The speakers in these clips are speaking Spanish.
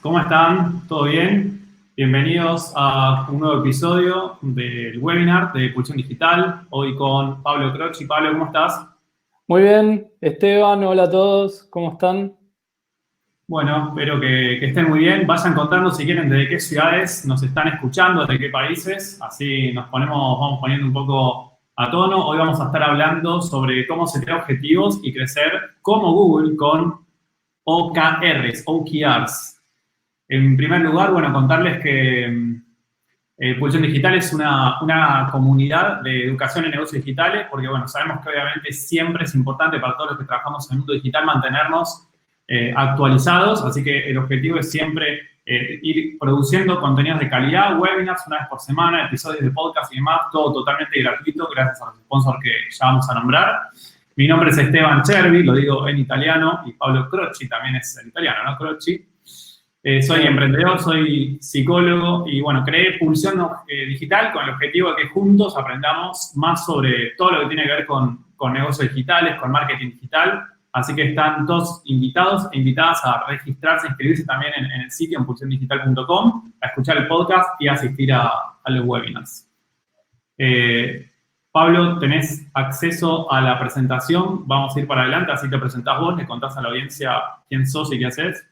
¿Cómo están? ¿Todo bien? Bienvenidos a un nuevo episodio del webinar de Pulsión Digital. Hoy con Pablo Croci. Pablo, ¿cómo estás? Muy bien, Esteban, hola a todos, ¿cómo están? Bueno, espero que estén muy bien. Vayan contando si quieren desde qué ciudades nos están escuchando, desde qué países. Así vamos poniendo un poco a tono. Hoy vamos a estar hablando sobre cómo setear objetivos y crecer como Google con OKRs. En primer lugar, bueno, contarles que Pulsión Digital es una comunidad de educación en negocios digitales, porque, bueno, sabemos que obviamente siempre es importante para todos los que trabajamos en el mundo digital mantenernos actualizados, así que el objetivo es siempre ir produciendo contenidos de calidad, webinars una vez por semana, episodios de podcast y demás, todo totalmente gratuito, gracias a los sponsors que ya vamos a nombrar. Mi nombre es Esteban Cervi, lo digo en italiano, y Pablo Croci también es en italiano, ¿no? Croci. Soy emprendedor, soy psicólogo y, bueno, creé Pulsión Digital con el objetivo de que juntos aprendamos más sobre todo lo que tiene que ver con negocios digitales, con marketing digital. Así que están todos invitados e invitadas a registrarse, inscribirse también en el sitio en pulsiondigital.com, a escuchar el podcast y a asistir a los webinars. Pablo, tenés acceso a la presentación. Vamos a ir para adelante, así te presentás vos, le contás a la audiencia quién sos y qué haces.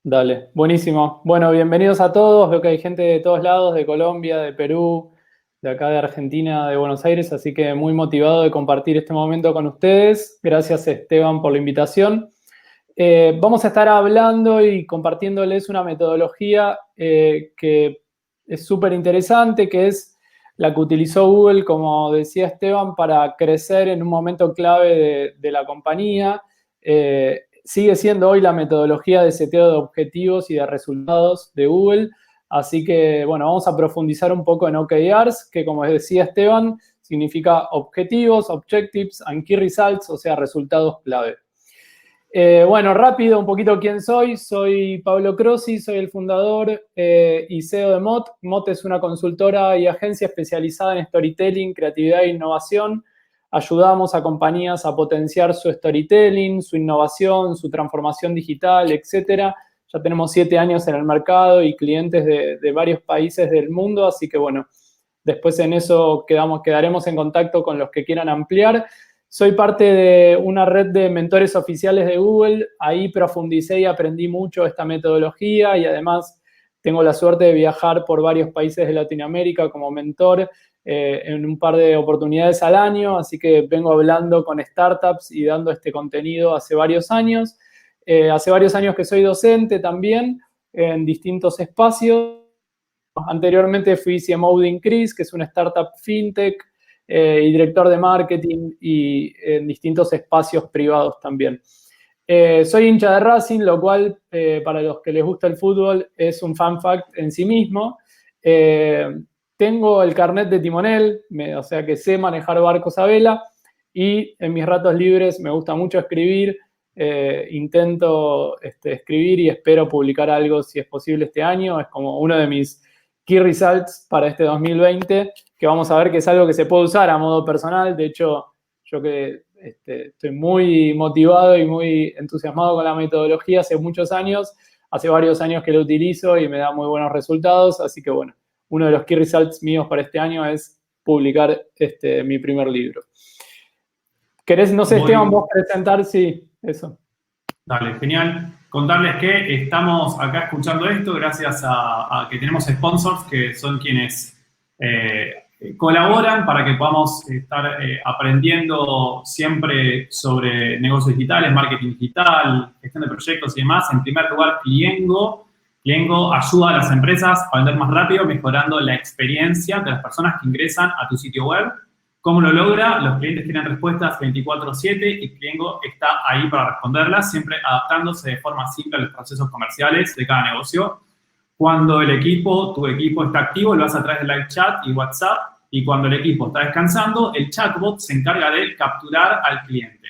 Dale, buenísimo. Bueno, bienvenidos a todos. Veo que hay gente de todos lados, de Colombia, de Perú, de acá de Argentina, de Buenos Aires, así que muy motivado de compartir este momento con ustedes. Gracias, Esteban, por la invitación. Vamos a estar hablando y compartiéndoles una metodología que es súper interesante, que es la que utilizó Google, como decía Esteban, para crecer en un momento clave de la compañía. Sigue siendo hoy la metodología de seteo de objetivos y de resultados de Google. Así que, bueno, vamos a profundizar un poco en OKRs, que, como decía Esteban, significa objetivos, objectives and key results, o sea, resultados clave. Bueno, rápido, un poquito quién soy. Soy Pablo Croci, soy el fundador y CEO de Mott. Mott es una consultora y agencia especializada en storytelling, creatividad e innovación. Ayudamos a compañías a potenciar su storytelling, su innovación, su transformación digital, etcétera. Ya tenemos 7 años en el mercado y clientes de varios países del mundo, así que, bueno, después en eso quedaremos en contacto con los que quieran ampliar. Soy parte de una red de mentores oficiales de Google. Ahí profundicé y aprendí mucho esta metodología y además tengo la suerte de viajar por varios países de Latinoamérica como mentor en un par de oportunidades al año, así que vengo hablando con startups y dando este contenido hace varios años. Hace varios años que soy docente también en distintos espacios. Anteriormente fui CMO de Increase, que es una startup fintech, y director de marketing y en distintos espacios privados también. Soy hincha de Racing, lo cual para los que les gusta el fútbol es un fun fact en sí mismo. Tengo el carnet de timonel, o sea que sé manejar barcos a vela, y en mis ratos libres me gusta mucho escribir. Intento escribir y espero publicar algo si es posible este año. Es como uno de mis key results para este 2020, que vamos a ver que es algo que se puede usar a modo personal. De hecho, yo que estoy muy motivado y muy entusiasmado con la metodología hace muchos años, hace varios años que lo utilizo y me da muy buenos resultados, así que, bueno, uno de los key results míos para este año es publicar mi primer libro. ¿Querés, no sé, Esteban, vos presentar? Sí, eso. Dale, genial. Contarles que estamos acá escuchando esto gracias a que tenemos sponsors que son quienes colaboran para que podamos estar aprendiendo siempre sobre negocios digitales, marketing digital, gestión de proyectos y demás. En primer lugar, Pliengo. Pliengo ayuda a las empresas a vender más rápido, mejorando la experiencia de las personas que ingresan a tu sitio web. ¿Cómo lo logra? Los clientes tienen respuestas 24/7 y Pliengo está ahí para responderlas, siempre adaptándose de forma simple a los procesos comerciales de cada negocio. Cuando tu equipo está activo, lo hace a través de live chat y WhatsApp, y cuando el equipo está descansando, el chatbot se encarga de capturar al cliente.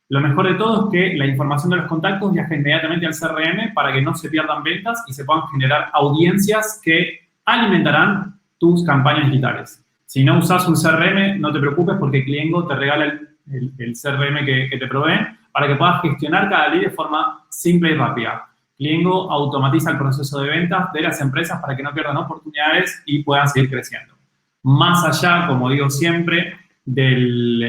Lo mejor de todo es que la información de los contactos viaja inmediatamente al CRM para que no se pierdan ventas y se puedan generar audiencias que alimentarán tus campañas digitales. Si no usas un CRM, no te preocupes porque Pliengo te regala el CRM que te proveen para que puedas gestionar cada lead de forma simple y rápida. Cliengo automatiza el proceso de ventas de las empresas para que no pierdan oportunidades y puedan seguir creciendo. Más allá, como digo siempre, del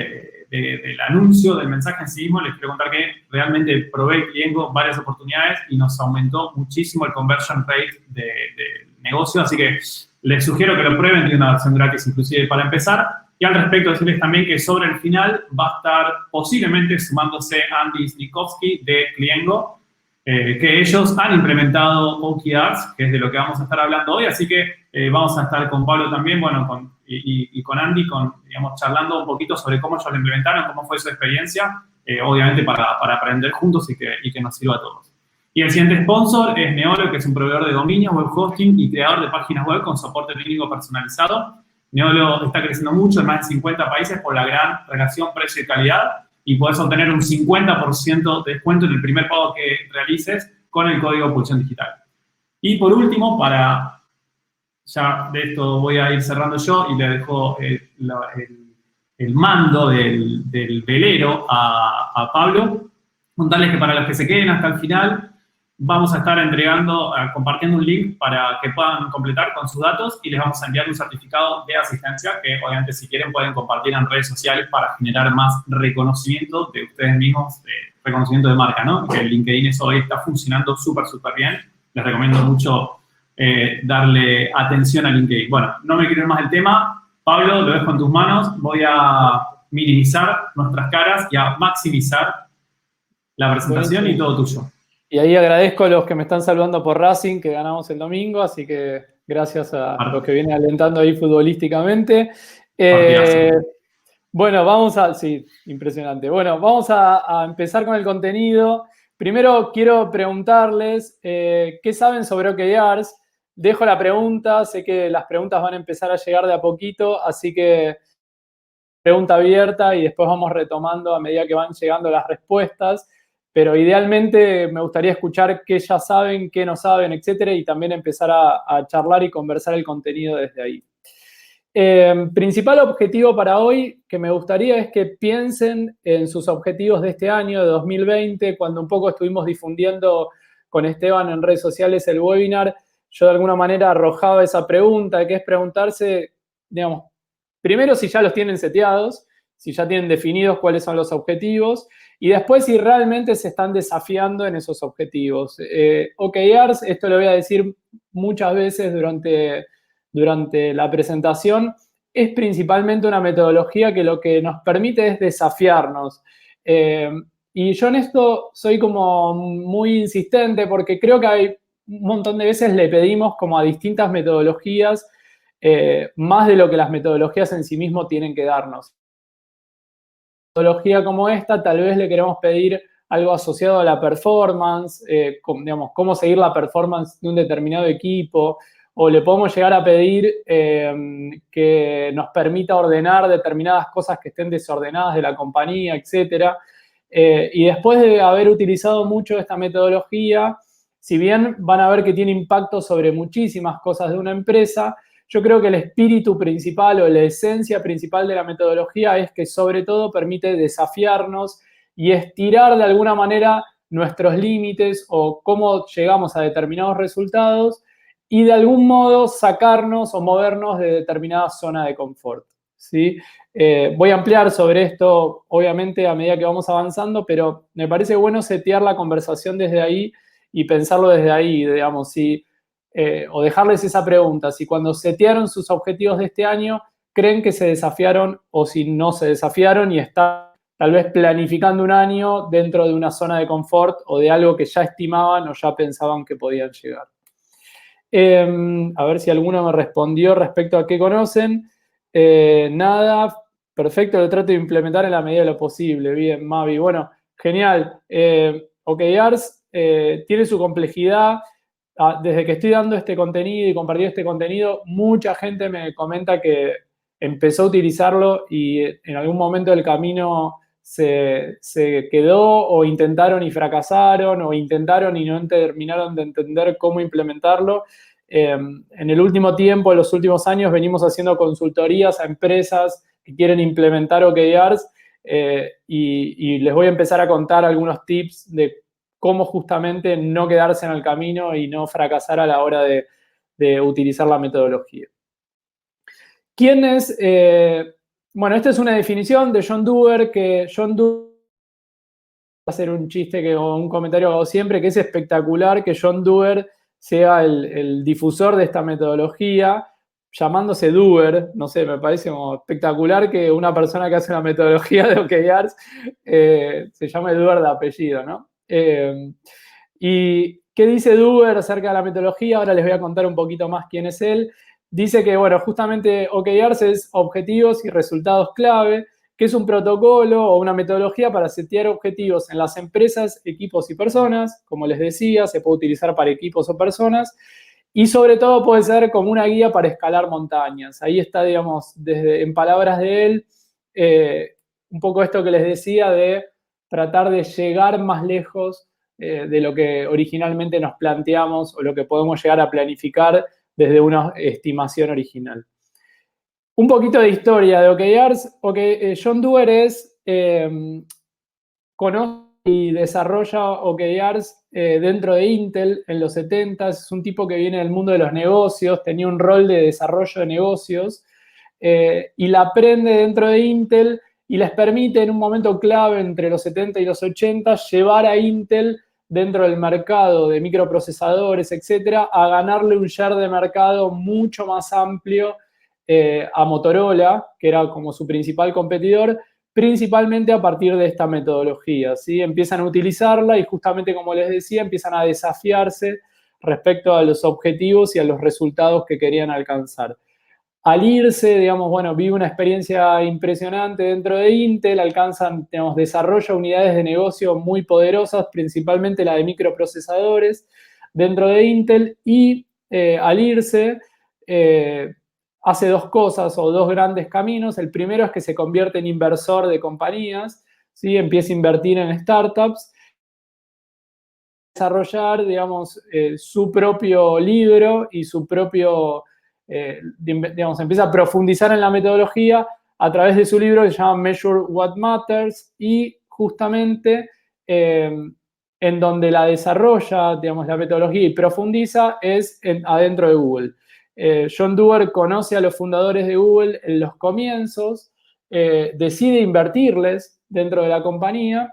anuncio, del mensaje en sí mismo, les quiero contar que realmente probé Cliengo varias oportunidades y nos aumentó muchísimo el conversion rate del negocio, así que les sugiero que lo prueben, tiene una versión gratis inclusive para empezar. Y al respecto decirles también que sobre el final va a estar posiblemente sumándose Andy Snikowski de Cliengo, que ellos han implementado OKRs, que es de lo que vamos a estar hablando hoy, así que vamos a estar con Pablo también, bueno, y con Andy, digamos, charlando un poquito sobre cómo ellos lo implementaron, cómo fue su experiencia, obviamente para aprender juntos y que nos sirva a todos. Y el siguiente sponsor es Neolo, que es un proveedor de dominios, web hosting y creador de páginas web con soporte técnico personalizado. Neolo está creciendo mucho en más de 50 países por la gran relación precio y calidad y podés obtener un 50% de descuento en el primer pago que realices con el código Pulsión Digital. Y por último, ya de esto voy a ir cerrando yo y le dejo el mando del velero a Pablo. Contarles que para los que se queden hasta el final, vamos a estar compartiendo un link para que puedan completar con sus datos y les vamos a enviar un certificado de asistencia que obviamente si quieren pueden compartir en redes sociales para generar más reconocimiento de ustedes mismos, reconocimiento de marca, ¿no? Que el LinkedIn eso hoy está funcionando súper bien. Les recomiendo mucho darle atención a LinkedIn. Bueno, no me quiero ir más del tema. Pablo, lo dejo en tus manos. Voy a minimizar nuestras caras y a maximizar la presentación y todo tuyo. Y ahí agradezco a los que me están saludando por Racing, que ganamos el domingo, así que gracias a los que vienen alentando ahí futbolísticamente. Bueno, sí, impresionante. Bueno, vamos a empezar con el contenido. Primero quiero preguntarles qué saben sobre OKRs. Dejo la pregunta, sé que las preguntas van a empezar a llegar de a poquito, así que pregunta abierta y después vamos retomando a medida que van llegando las respuestas. Pero idealmente me gustaría escuchar qué ya saben, qué no saben, etcétera, y también empezar a charlar y conversar el contenido desde ahí. Principal objetivo para hoy que me gustaría es que piensen en sus objetivos de este año, de 2020, cuando un poco estuvimos difundiendo con Esteban en redes sociales el webinar, yo de alguna manera arrojaba esa pregunta, que es preguntarse, digamos, primero si ya los tienen seteados, si ya tienen definidos cuáles son los objetivos, y después si realmente se están desafiando en esos objetivos. OKRs, esto lo voy a decir muchas veces durante la presentación, es principalmente una metodología que lo que nos permite es desafiarnos. Y yo en esto soy como muy insistente porque creo que hay un montón de veces le pedimos como a distintas metodologías más de lo que las metodologías en sí mismo tienen que darnos. Metodología como esta, tal vez le queremos pedir algo asociado a la performance, digamos, cómo seguir la performance de un determinado equipo, o le podemos llegar a pedir que nos permita ordenar determinadas cosas que estén desordenadas de la compañía, etcétera. Y después de haber utilizado mucho esta metodología, si bien van a ver que tiene impacto sobre muchísimas cosas de una empresa, yo creo que el espíritu principal o la esencia principal de la metodología es que sobre todo permite desafiarnos y estirar de alguna manera nuestros límites o cómo llegamos a determinados resultados y de algún modo sacarnos o movernos de determinada zona de confort, ¿sí? Voy a ampliar sobre esto, obviamente, a medida que vamos avanzando, pero me parece bueno setear la conversación desde ahí y pensarlo desde ahí, digamos, o dejarles esa pregunta, si cuando setearon sus objetivos de este año, creen que se desafiaron o si no se desafiaron y están tal vez planificando un año dentro de una zona de confort o de algo que ya estimaban o ya pensaban que podían llegar. A ver si alguno me respondió respecto a qué conocen. Nada, perfecto, lo trato de implementar en la medida de lo posible. Bien, Mavi. Bueno, genial. OKRs tiene su complejidad. Desde que estoy dando este contenido y compartiendo este contenido, mucha gente me comenta que empezó a utilizarlo y en algún momento del camino se quedó o intentaron y fracasaron o intentaron y no terminaron de entender cómo implementarlo. En el último tiempo, en los últimos años, venimos haciendo consultorías a empresas que quieren implementar OKRs y les voy a empezar a contar algunos tips de cómo justamente no quedarse en el camino y no fracasar a la hora de utilizar la metodología. ¿Quién es? Bueno, esta es una definición de John Doerr, que John Doerr va a hacer un chiste o un comentario que hago siempre, que es espectacular que John Doerr sea el difusor de esta metodología, llamándose Doerr. No sé, me parece como espectacular que una persona que hace una metodología de OKRs se llame Doerr de apellido, ¿no? ¿Y qué dice Doerr acerca de la metodología? Ahora les voy a contar un poquito más quién es él. Dice que, bueno, justamente OKRs es objetivos y resultados clave, que es un protocolo o una metodología para setear objetivos en las empresas, equipos y personas. Como les decía, se puede utilizar para equipos o personas. Y sobre todo puede ser como una guía para escalar montañas. Ahí está, digamos, en palabras de él, un poco esto que les decía de tratar de llegar más lejos de lo que originalmente nos planteamos o lo que podemos llegar a planificar desde una estimación original. Un poquito de historia de OKRs. John Doerr conoce y desarrolla OKRs dentro de Intel en los 70. Es un tipo que viene del mundo de los negocios, tenía un rol de desarrollo de negocios y la aprende dentro de Intel y les permite en un momento clave entre los 70 y los 80 llevar a Intel dentro del mercado de microprocesadores, etcétera, a ganarle un share de mercado mucho más amplio a Motorola, que era como su principal competidor, principalmente a partir de esta metodología, ¿sí? Empiezan a utilizarla y justamente, como les decía, empiezan a desafiarse respecto a los objetivos y a los resultados que querían alcanzar. Al irse, digamos, bueno, vive una experiencia impresionante dentro de Intel, alcanzan, digamos, desarrolla unidades de negocio muy poderosas, principalmente la de microprocesadores dentro de Intel, y al irse hace dos cosas o dos grandes caminos. El primero es que se convierte en inversor de compañías, ¿sí? Empieza a invertir en startups, desarrollar, digamos, su propio libro y su propio... digamos, empieza a profundizar en la metodología a través de su libro que se llama Measure What Matters y justamente en donde la desarrolla, digamos, la metodología y profundiza es adentro de Google. John Doerr conoce a los fundadores de Google en los comienzos, decide invertirles dentro de la compañía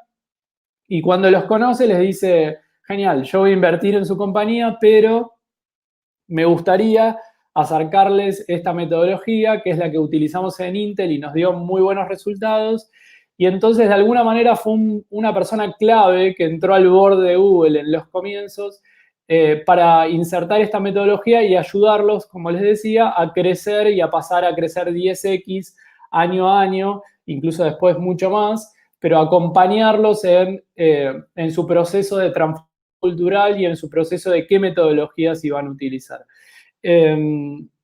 y cuando los conoce les dice, genial, yo voy a invertir en su compañía, pero me gustaría acercarles esta metodología, que es la que utilizamos en Intel y nos dio muy buenos resultados. Y entonces, de alguna manera, fue una persona clave que entró al board de Google en los comienzos para insertar esta metodología y ayudarlos, como les decía, a crecer y a pasar a crecer 10x año a año, incluso después mucho más, pero acompañarlos en su proceso de transformación cultural y en su proceso de qué metodologías iban a utilizar.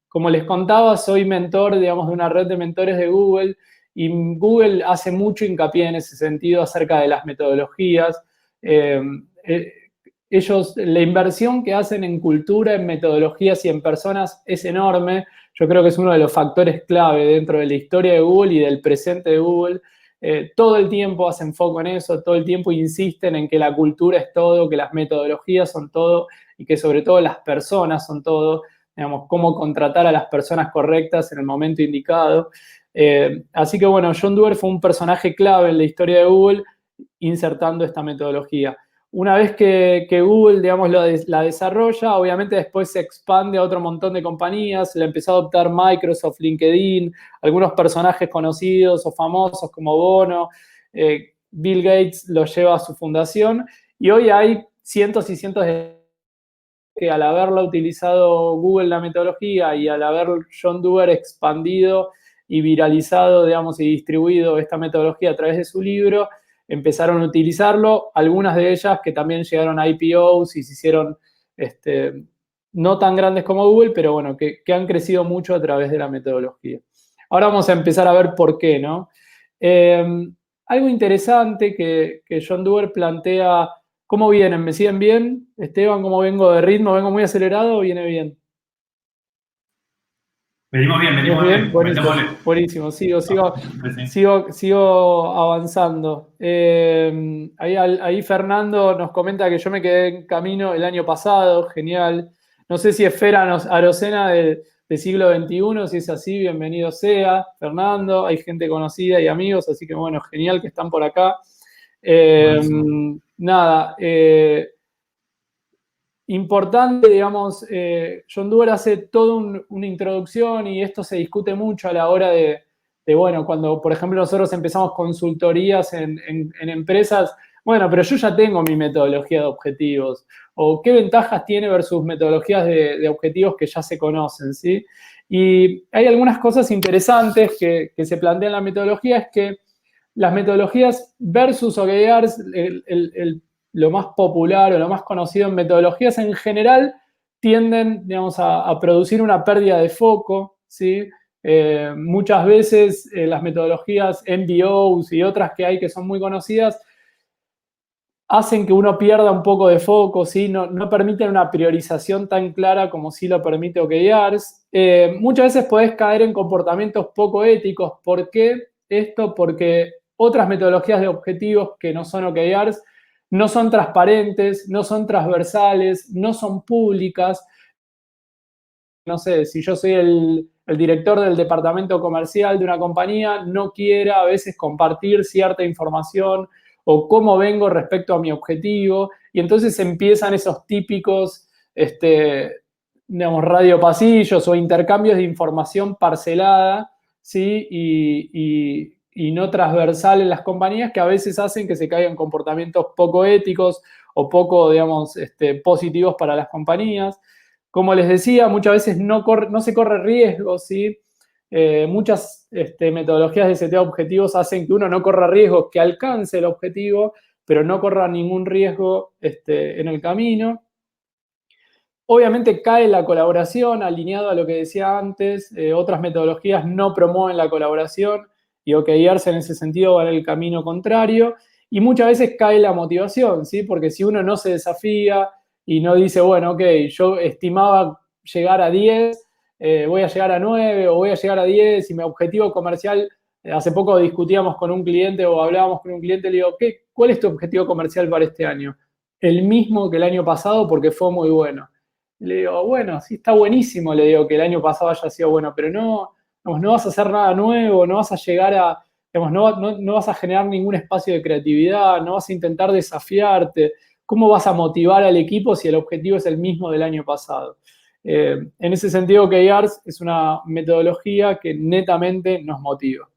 Como les contaba, soy mentor, digamos, de una red de mentores de Google y Google hace mucho hincapié en ese sentido acerca de las metodologías. Ellos, la inversión que hacen en cultura, en metodologías y en personas es enorme. Yo creo que es uno de los factores clave dentro de la historia de Google y del presente de Google. Todo el tiempo hacen foco en eso, todo el tiempo insisten en que la cultura es todo, que las metodologías son todo y que sobre todo las personas son todo, digamos, cómo contratar a las personas correctas en el momento indicado. Así que bueno, John Doerr fue un personaje clave en la historia de Google insertando esta metodología. Una vez que Google, digamos, la desarrolla, obviamente después se expande a otro montón de compañías, la empezó a adoptar Microsoft, LinkedIn, algunos personajes conocidos o famosos como Bono, Bill Gates lo lleva a su fundación y hoy hay cientos y cientos de que al haberla utilizado Google la metodología y al haber John Doerr expandido y viralizado, digamos, y distribuido esta metodología a través de su libro, empezaron a utilizarlo, algunas de ellas que también llegaron a IPOs y se hicieron no tan grandes como Google, pero bueno, que han crecido mucho a través de la metodología. Ahora vamos a empezar a ver por qué, ¿no? Algo interesante que John Doerr plantea. ¿Cómo vienen? ¿Me siguen bien? Esteban, ¿cómo vengo de ritmo? ¿Vengo muy acelerado o viene bien? Venimos bien, ¿Venimos bien? Buenísimo, metémosle. buenísimo. Sigo Sí. avanzando. Ahí Fernando nos comenta que yo me quedé en camino el año pasado, genial. No sé si es Fera Arocena del siglo XXI, si es así, bienvenido sea, Fernando. Hay gente conocida y amigos, así que bueno, genial que están por acá. Nada, importante, digamos, John Doerr hace toda una introducción y esto se discute mucho a la hora bueno, cuando, por ejemplo, nosotros empezamos consultorías en empresas, bueno, pero yo ya tengo mi metodología de objetivos, o qué ventajas tiene versus metodologías de objetivos que ya se conocen, ¿sí? Y hay algunas cosas interesantes que se plantean en la metodología, es que las metodologías versus OKRs, lo más popular o lo más conocido en metodologías en general, tienden, digamos, a producir una pérdida de foco, ¿sí? Muchas veces las metodologías MBOs y otras que hay que son muy conocidas hacen que uno pierda un poco de foco, ¿sí? No permiten una priorización tan clara como sí lo permite OKRs. Muchas veces podés caer en comportamientos poco éticos. ¿Por qué esto? Porque otras metodologías de objetivos que no son OKRs no son transparentes, no son transversales, no son públicas. No sé, si yo soy el director del departamento comercial de una compañía, no quiera a veces compartir cierta información o cómo vengo respecto a mi objetivo, y entonces empiezan esos típicos, digamos, radiopasillos o intercambios de información parcelada, ¿sí? Y no transversal en las compañías, que a veces hacen que se caigan comportamientos poco éticos o poco, digamos, positivos para las compañías. Como les decía, muchas veces no se corre riesgo, ¿sí? Muchas metodologías de seteo de objetivos hacen que uno no corra riesgo, que alcance el objetivo, pero no corra ningún riesgo en el camino. Obviamente cae la colaboración, alineado a lo que decía antes. Otras metodologías no promueven la colaboración y OKRs en ese sentido van en el camino contrario. Y muchas veces cae la motivación, ¿sí? Porque si uno no se desafía y no dice, bueno, ok, yo estimaba llegar a 10, voy a llegar a 9 o voy a llegar a 10 y mi objetivo comercial, hace poco discutíamos con un cliente o hablábamos con un cliente, le digo, ¿cuál es tu objetivo comercial para este año? El mismo que el año pasado porque fue muy bueno. Le digo, bueno, sí, está buenísimo, le digo, que el año pasado haya sido bueno, pero no vas a hacer nada nuevo, no vas a llegar a, digamos, no vas a generar ningún espacio de creatividad, no vas a intentar desafiarte. ¿Cómo vas a motivar al equipo si el objetivo es el mismo del año pasado? En ese sentido, OKRs es una metodología que netamente nos motiva.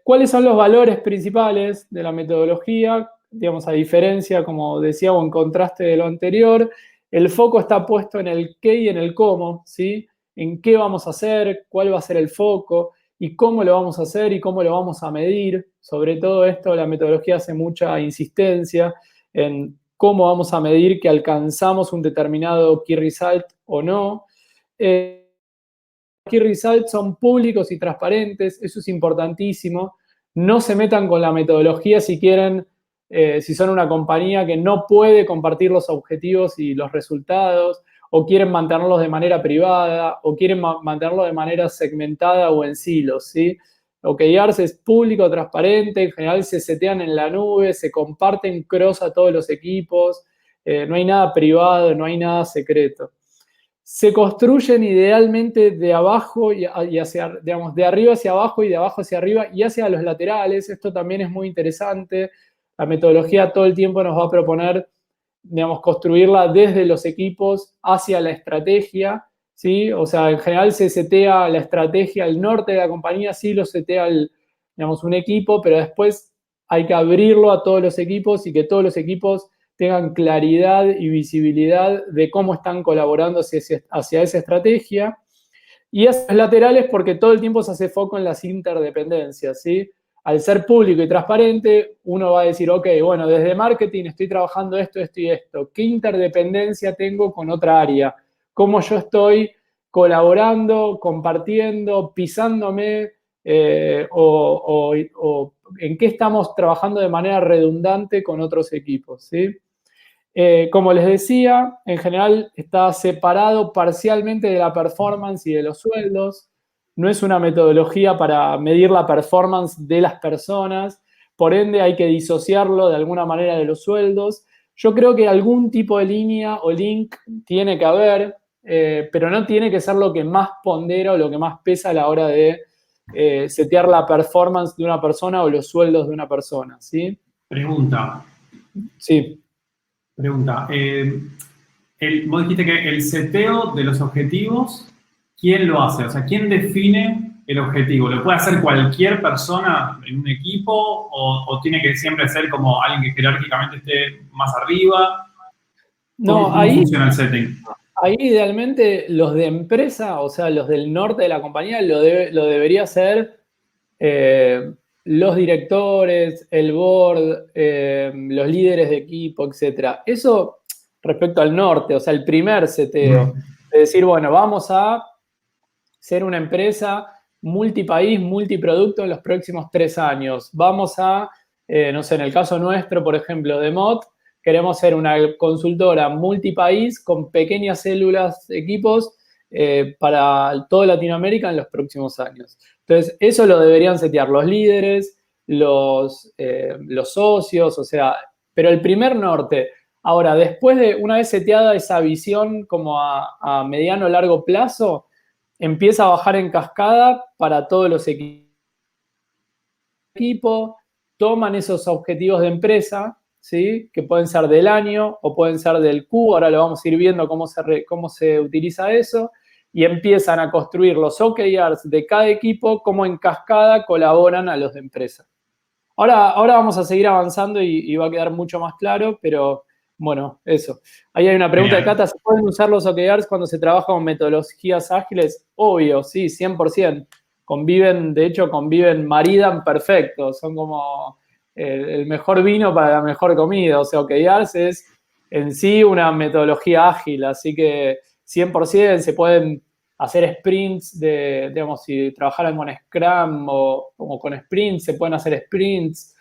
¿Cuáles son los valores principales de la metodología? Digamos, a diferencia, como decía, o en contraste de lo anterior, el foco está puesto en el qué y en el cómo, ¿sí? En qué vamos a hacer, cuál va a ser el foco y cómo lo vamos a hacer y cómo lo vamos a medir. Sobre todo esto, la metodología hace mucha insistencia en cómo vamos a medir que alcanzamos un determinado key result o no. Key results son públicos y transparentes, eso es importantísimo. No se metan con la metodología si quieren, si son una compañía que no puede compartir los objetivos y los resultados, o quieren mantenerlos de manera privada, o quieren mantenerlo de manera segmentada o en silos, ¿sí? OKRs es público, transparente, en general se setean en la nube, se comparten cross a todos los equipos, no hay nada privado, no hay nada secreto. Se construyen idealmente de abajo y hacia, digamos, de arriba hacia abajo y de abajo hacia arriba y hacia los laterales. Esto también es muy interesante. La metodología todo el tiempo nos va a proponer, digamos, construirla desde los equipos hacia la estrategia, ¿sí? O sea, en general se setea la estrategia, el norte de la compañía sí lo setea, digamos, un equipo, pero después hay que abrirlo a todos los equipos y que todos los equipos tengan claridad y visibilidad de cómo están colaborando hacia esa estrategia. Y esos laterales porque todo el tiempo se hace foco en las interdependencias, ¿sí? Al ser público y transparente, uno va a decir, ok, bueno, desde marketing estoy trabajando esto, esto y esto. ¿Qué interdependencia tengo con otra área? ¿Cómo yo estoy colaborando, compartiendo, pisándome, o en qué estamos trabajando de manera redundante con otros equipos, ¿sí? Como les decía, en general está separado parcialmente de la performance y de los sueldos. No es una metodología para medir la performance de las personas, por ende hay que disociarlo de alguna manera de los sueldos. Yo creo que algún tipo de línea o link tiene que haber, pero no tiene que ser lo que más pondera o lo que más pesa a la hora de setear la performance de una persona o los sueldos de una persona, ¿sí? Pregunta. Sí. Pregunta. Vos dijiste que el seteo de los objetivos, ¿quién lo hace? O sea, ¿quién define el objetivo? ¿Lo puede hacer cualquier persona en un equipo o tiene que siempre ser como alguien que jerárquicamente esté más arriba? ¿Cómo funciona el setting? Ahí idealmente los de empresa, o sea, los del norte de la compañía, lo debería hacer los directores, el board, los líderes de equipo, etc. Eso respecto al norte, o sea, el primer seteo. De decir, bueno, vamos a ser una empresa multipaís, multiproducto en los próximos 3 años. Vamos a, no sé, en el caso nuestro, por ejemplo, de Mott, queremos ser una consultora multipaís con pequeñas células, equipos para toda Latinoamérica en los próximos años. Entonces, eso lo deberían setear los líderes, los socios, o sea, pero el primer norte. Ahora, después de una vez seteada esa visión como a mediano o largo plazo, empieza a bajar en cascada para todos los equipos, toman esos objetivos de empresa, ¿sí? Que pueden ser del año o pueden ser del Q, ahora lo vamos a ir viendo cómo se utiliza eso, y empiezan a construir los OKRs de cada equipo, cómo en cascada colaboran a los de empresa. Ahora vamos a seguir avanzando y va a quedar mucho más claro, pero bueno, eso. Ahí hay una pregunta de Cata, ¿se pueden usar los OKRs cuando se trabaja con metodologías ágiles? Obvio, sí, 100%. Conviven, maridan perfecto, son como el mejor vino para la mejor comida. O sea, OKRs es en sí una metodología ágil, así que 100% se pueden hacer sprints digamos, si trabajaran con Scrum o con sprints, se pueden hacer sprints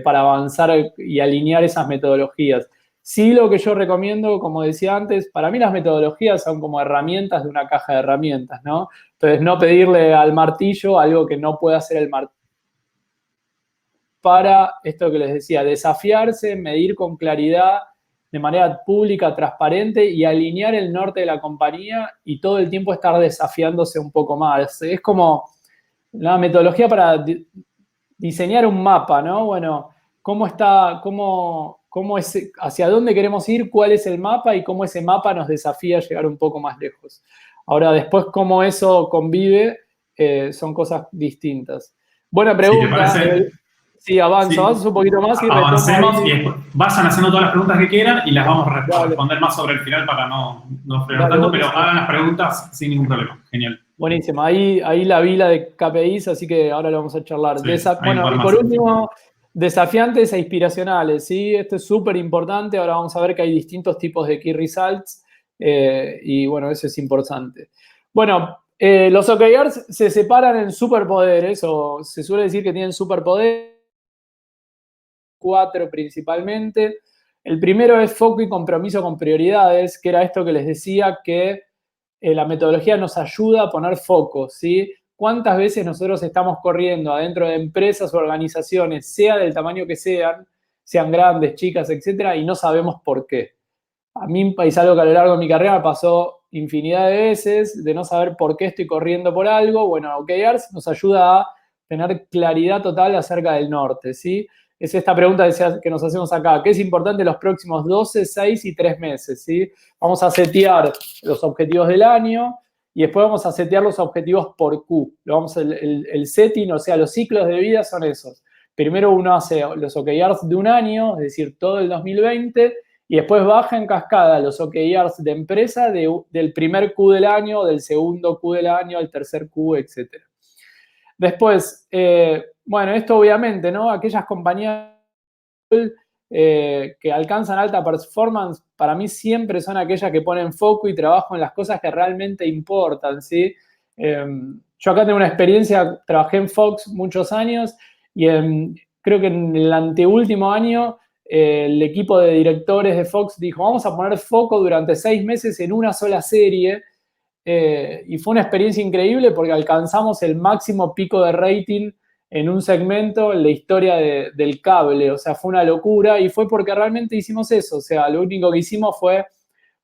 para avanzar y alinear esas metodologías. Sí, lo que yo recomiendo, como decía antes, para mí las metodologías son como herramientas de una caja de herramientas, ¿no? Entonces, no pedirle al martillo algo que no puede hacer el martillo. Para esto que les decía, desafiarse, medir con claridad, de manera pública, transparente y alinear el norte de la compañía y todo el tiempo estar desafiándose un poco más. Es como una metodología para diseñar un mapa, ¿no? Bueno, cómo es, hacia dónde queremos ir, cuál es el mapa y cómo ese mapa nos desafía a llegar un poco más lejos. Ahora, después, cómo eso convive, son cosas distintas. Buena pregunta. Sí, avanzas un poquito más y avancemos y vayan haciendo todas las preguntas que quieran y las vamos a responder más sobre el final para no frenar tanto, pero hagan las preguntas sin ningún problema. Genial. Buenísimo. Ahí la vi la de KPIs, así que ahora lo vamos a charlar. Sí, bueno, y por último, desafiantes e inspiracionales, ¿sí? Esto es súper importante. Ahora vamos a ver que hay distintos tipos de Key Results y, bueno, eso es importante. Bueno, los OKRs se separan en superpoderes, o se suele decir que tienen superpoderes. 4 principalmente. El primero es foco y compromiso con prioridades, que era esto que les decía que la metodología nos ayuda a poner foco, ¿sí? ¿Cuántas veces nosotros estamos corriendo adentro de empresas o organizaciones, sea del tamaño que sean grandes, chicas, etcétera, y no sabemos por qué? A mí es algo que a lo largo de mi carrera me pasó infinidad de veces, de no saber por qué estoy corriendo por algo. Bueno, OKRs nos ayuda a tener claridad total acerca del norte, ¿sí? Es esta pregunta que nos hacemos acá. ¿Qué es importante en los próximos 12, 6 y 3 meses? ¿Sí? Vamos a setear los objetivos del año y después vamos a setear los objetivos por Q. El setting, o sea, los ciclos de vida son esos. Primero uno hace los OKRs de un año, es decir, todo el 2020, y después baja en cascada los OKRs de empresa del primer Q del año, del segundo Q del año, del tercer Q, etc. Después, bueno, esto obviamente, ¿no? Aquellas compañías que alcanzan alta performance, para mí siempre son aquellas que ponen foco y trabajo en las cosas que realmente importan, ¿sí? Yo acá tengo una experiencia, trabajé en Fox muchos años y creo que en el anteúltimo año el equipo de directores de Fox dijo, vamos a poner foco durante 6 meses en una sola serie, y fue una experiencia increíble porque alcanzamos el máximo pico de rating en un segmento en la historia del cable, o sea, fue una locura, y fue porque realmente hicimos eso, o sea, lo único que hicimos fue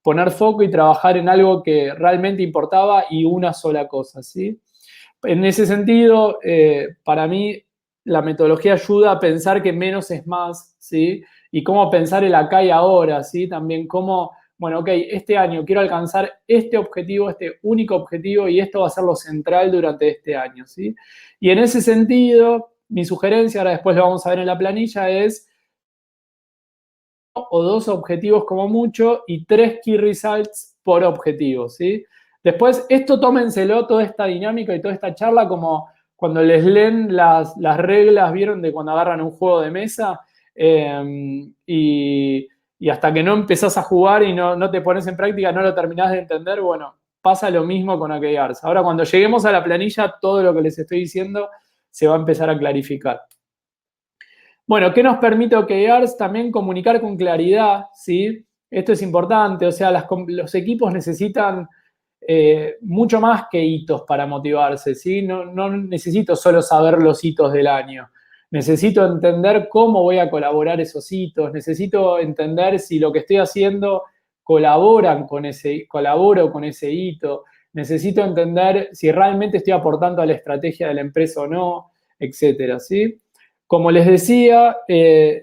poner foco y trabajar en algo que realmente importaba y una sola cosa, ¿sí? En ese sentido, para mí, la metodología ayuda a pensar que menos es más, ¿sí? Y cómo pensar el acá y ahora, ¿sí? También cómo, bueno, ok, este año quiero alcanzar este objetivo, este único objetivo, y esto va a ser lo central durante este año, ¿sí? Y en ese sentido, mi sugerencia, ahora después lo vamos a ver en la planilla, es o 2 objetivos como mucho y 3 key results por objetivo, ¿sí? Después, esto tómenselo, toda esta dinámica y toda esta charla, como cuando les leen las reglas, ¿vieron? De cuando agarran un juego de mesa, y hasta que no empezás a jugar y no te pones en práctica, no lo terminás de entender, bueno, pasa lo mismo con OKRs. Ahora, cuando lleguemos a la planilla, todo lo que les estoy diciendo se va a empezar a clarificar. Bueno, ¿qué nos permite OKRs? También comunicar con claridad, ¿sí? Esto es importante, o sea, los equipos necesitan mucho más que hitos para motivarse, ¿sí? No necesito solo saber los hitos del año. Necesito entender cómo voy a colaborar esos hitos, necesito entender si lo que estoy haciendo colaboro con ese hito, necesito entender si realmente estoy aportando a la estrategia de la empresa o no, etcétera, ¿sí? Como les decía,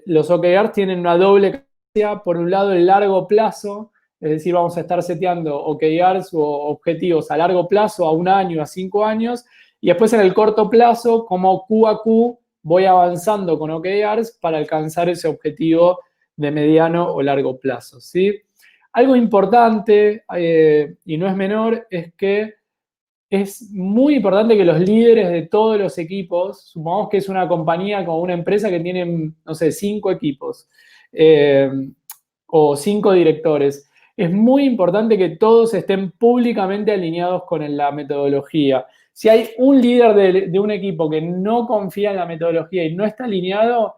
los OKRs tienen una doble capacidad. Por un lado, el largo plazo, es decir, vamos a estar seteando OKRs o objetivos a largo plazo, a 1 año, a 5 años, y después en el corto plazo, como Q a Q, voy avanzando con OKRs para alcanzar ese objetivo de mediano o largo plazo, ¿sí? Algo importante, y no es menor, es que es muy importante que los líderes de todos los equipos, supongamos que es una compañía como una empresa que tiene, no sé, 5 equipos o 5 directores, es muy importante que todos estén públicamente alineados con la metodología. Si hay un líder de un equipo que no confía en la metodología y no está alineado,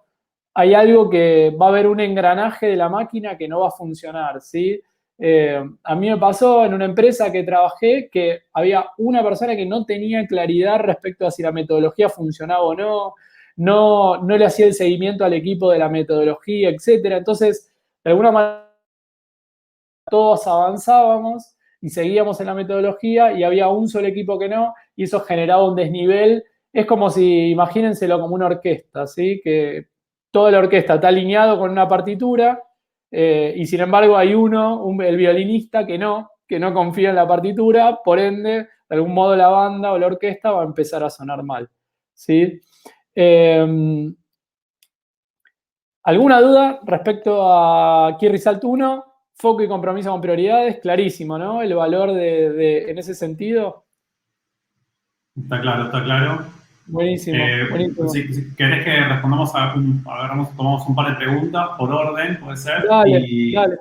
hay algo que va a haber un engranaje de la máquina que no va a funcionar, ¿sí? A mí me pasó en una empresa que trabajé que había una persona que no tenía claridad respecto a si la metodología funcionaba o no le hacía el seguimiento al equipo de la metodología, etcétera. Entonces, de alguna manera, todos avanzábamos y seguíamos en la metodología y había un solo equipo que no, y eso generaba un desnivel. Es como si, imagínenselo como una orquesta, ¿sí? Que toda la orquesta está alineado con una partitura, y sin embargo hay el violinista que no confía en la partitura, por ende, de algún modo la banda o la orquesta va a empezar a sonar mal, ¿sí? ¿Alguna duda respecto a Key Result 1? Foco y compromiso con prioridades, clarísimo, ¿no? El valor en ese sentido. Está claro, está claro. Buenísimo, buenísimo. Si querés que respondamos tomamos un par de preguntas por orden, puede ser, Dale, y dale.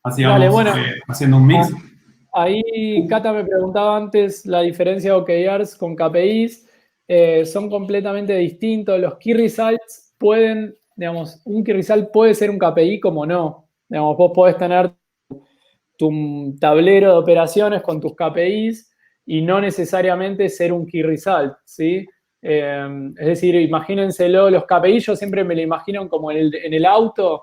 así Dale, vamos bueno. haciendo un mix. Ahí Cata me preguntaba antes la diferencia de OKRs con KPIs. Son completamente distintos. Los Key Results pueden, digamos, un Key Result puede ser un KPI como no. Digamos, vos podés tener tu tablero de operaciones con tus KPIs y no necesariamente ser un Key Result, ¿sí? Es decir, imagínenselo, los KPIs yo siempre me lo imagino como en el auto,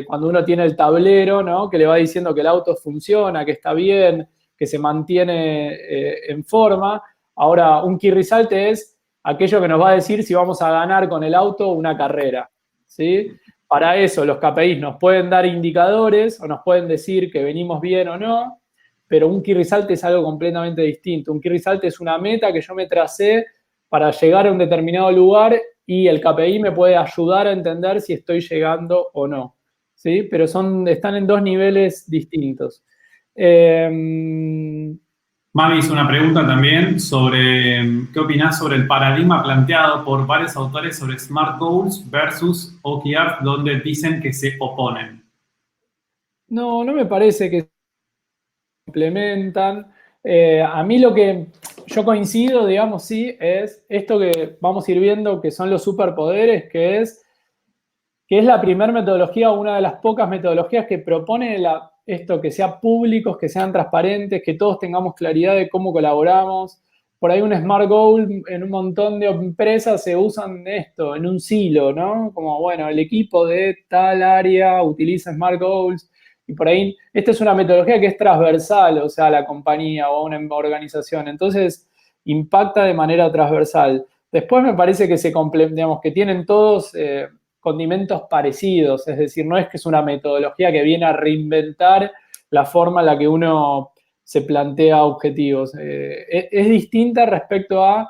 cuando uno tiene el tablero, ¿no? Que le va diciendo que el auto funciona, que está bien, que se mantiene en forma. Ahora, un Key Result es aquello que nos va a decir si vamos a ganar con el auto una carrera, ¿sí? Para eso los KPIs nos pueden dar indicadores o nos pueden decir que venimos bien o no, pero un Key Result es algo completamente distinto. Un Key Result es una meta que yo me tracé para llegar a un determinado lugar y el KPI me puede ayudar a entender si estoy llegando o no, ¿sí? Pero están en 2 niveles distintos. Mami hizo una pregunta también sobre qué opinás sobre el paradigma planteado por varios autores sobre Smart Goals versus OKRs, donde dicen que se oponen. No me parece que se complementan. A mí lo que yo coincido, digamos, sí, es esto que vamos a ir viendo que son los superpoderes, que es que es la primera metodología, una de las pocas metodologías que propone esto, que sean públicos, que sean transparentes, que todos tengamos claridad de cómo colaboramos. Por ahí un Smart Goal en un montón de empresas se usan esto, en un silo, ¿no? Como, bueno, el equipo de tal área utiliza Smart Goals y por ahí, esta es una metodología que es transversal, o sea, a la compañía o a una organización. Entonces, impacta de manera transversal. Después me parece que digamos, que tienen todos condimentos parecidos, es decir, no es que es una metodología que viene a reinventar la forma en la que uno se plantea objetivos. Es distinta respecto a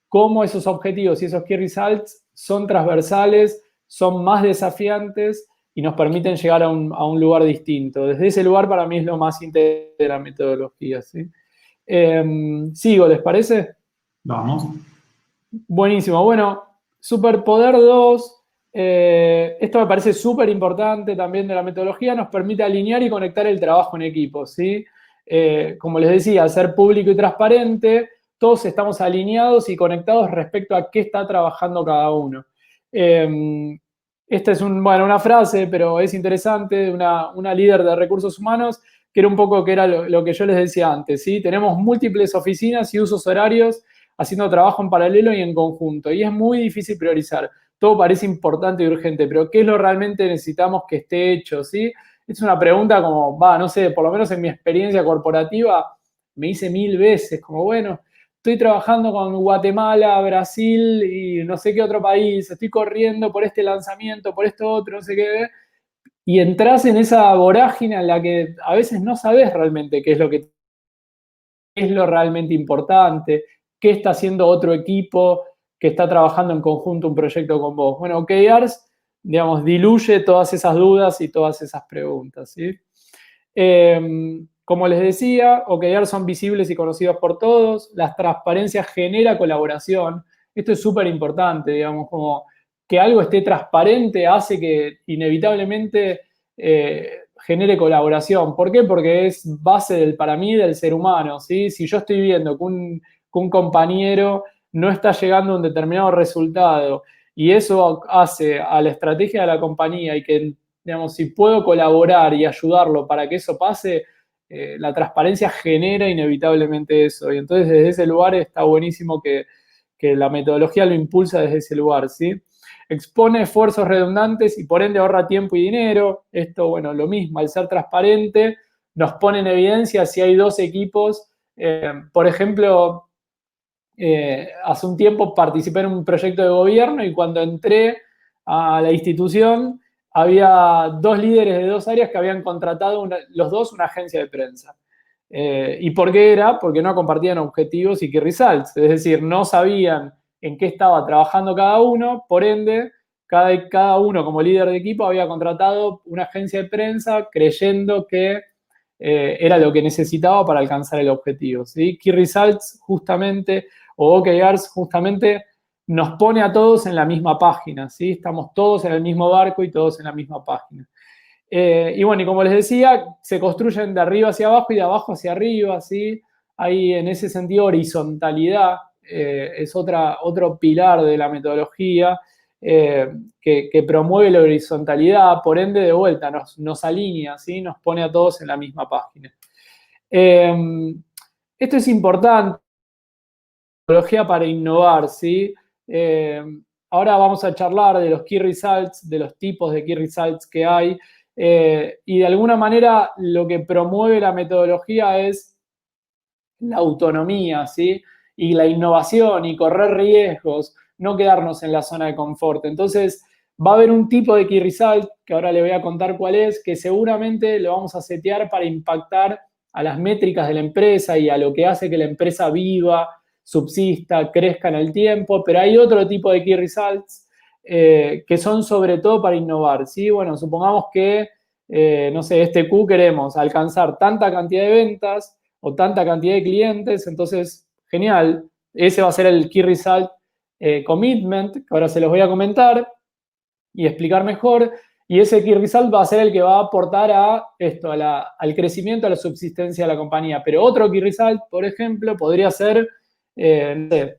cómo esos objetivos y esos key results son transversales, son más desafiantes y nos permiten llegar a un lugar distinto. Desde ese lugar para mí es lo más interesante de la metodología, ¿sí? Sigo, ¿les parece? Vamos. Buenísimo. Bueno, Superpoder 2, esto me parece súper importante también de la metodología, nos permite alinear y conectar el trabajo en equipo, ¿sí? Como les decía, ser público y transparente, todos estamos alineados y conectados respecto a qué está trabajando cada uno. Esta es una frase, pero es interesante, de una líder de recursos humanos, que era un poco que era lo que yo les decía antes, ¿sí? Tenemos múltiples oficinas y usos horarios haciendo trabajo en paralelo y en conjunto. Y es muy difícil priorizar. Todo parece importante y urgente, pero ¿qué es lo realmente necesitamos que esté hecho? ¿Sí? Es una pregunta como, no sé, por lo menos en mi experiencia corporativa, me hice 1000 veces, como, bueno, estoy trabajando con Guatemala, Brasil y no sé qué otro país, estoy corriendo por este lanzamiento, por esto otro, no sé qué, y entras en esa vorágine en la que a veces no sabes realmente qué es lo realmente importante, qué está haciendo otro equipo que está trabajando en conjunto un proyecto con vos. Bueno, OKRs, digamos, diluye todas esas dudas y todas esas preguntas, ¿sí? Como les decía, OKRs son visibles y conocidos por todos, la transparencia genera colaboración, esto es súper importante, digamos, como que algo esté transparente hace que inevitablemente genere colaboración. ¿Por qué? Porque es base para mí del ser humano, ¿sí? Si yo estoy viendo que un compañero no está llegando a un determinado resultado y eso hace a la estrategia de la compañía y que, digamos, si puedo colaborar y ayudarlo para que eso pase, la transparencia genera inevitablemente eso. Y entonces desde ese lugar está buenísimo que la metodología lo impulsa desde ese lugar, ¿sí? Expone esfuerzos redundantes y por ende ahorra tiempo y dinero. Esto, bueno, lo mismo, al ser transparente, nos pone en evidencia si hay dos equipos. Por ejemplo, hace un tiempo participé en un proyecto de gobierno y cuando entré a la institución había dos líderes de dos áreas que habían contratado los dos una agencia de prensa. ¿Y por qué era? Porque no compartían objetivos y key results, es decir, no sabían en qué estaba trabajando cada uno, por ende, cada uno como líder de equipo había contratado una agencia de prensa creyendo que era lo que necesitaba para alcanzar el objetivo, ¿sí? Key results justamente, o OKRs justamente, nos pone a todos en la misma página, ¿sí? Estamos todos en el mismo barco y todos en la misma página. Y bueno, y como les decía, se construyen de arriba hacia abajo y de abajo hacia arriba, ¿sí? Hay en ese sentido horizontalidad, es otro pilar de la metodología que promueve la horizontalidad, por ende de vuelta nos alinea, ¿sí? Nos pone a todos en la misma página. Esto es importante, metodología para innovar, ¿sí? Ahora vamos a charlar de los key results, de los tipos de key results que hay, y de alguna manera lo que promueve la metodología es la autonomía, ¿sí? Y la innovación y correr riesgos, no quedarnos en la zona de confort. Entonces, va a haber un tipo de key result, que ahora le voy a contar cuál es, que seguramente lo vamos a setear para impactar a las métricas de la empresa y a lo que hace que la empresa viva, subsista, crezca en el tiempo, pero hay otro tipo de key results que son sobre todo para innovar, ¿sí? Bueno, supongamos que, no sé, este Q queremos alcanzar tanta cantidad de ventas o tanta cantidad de clientes, entonces, genial, ese va a ser el key result commitment, que ahora se los voy a comentar y explicar mejor, y ese key result va a ser el que va a aportar a esto, al crecimiento, a la subsistencia de la compañía. Pero otro key result, por ejemplo, podría ser no sé,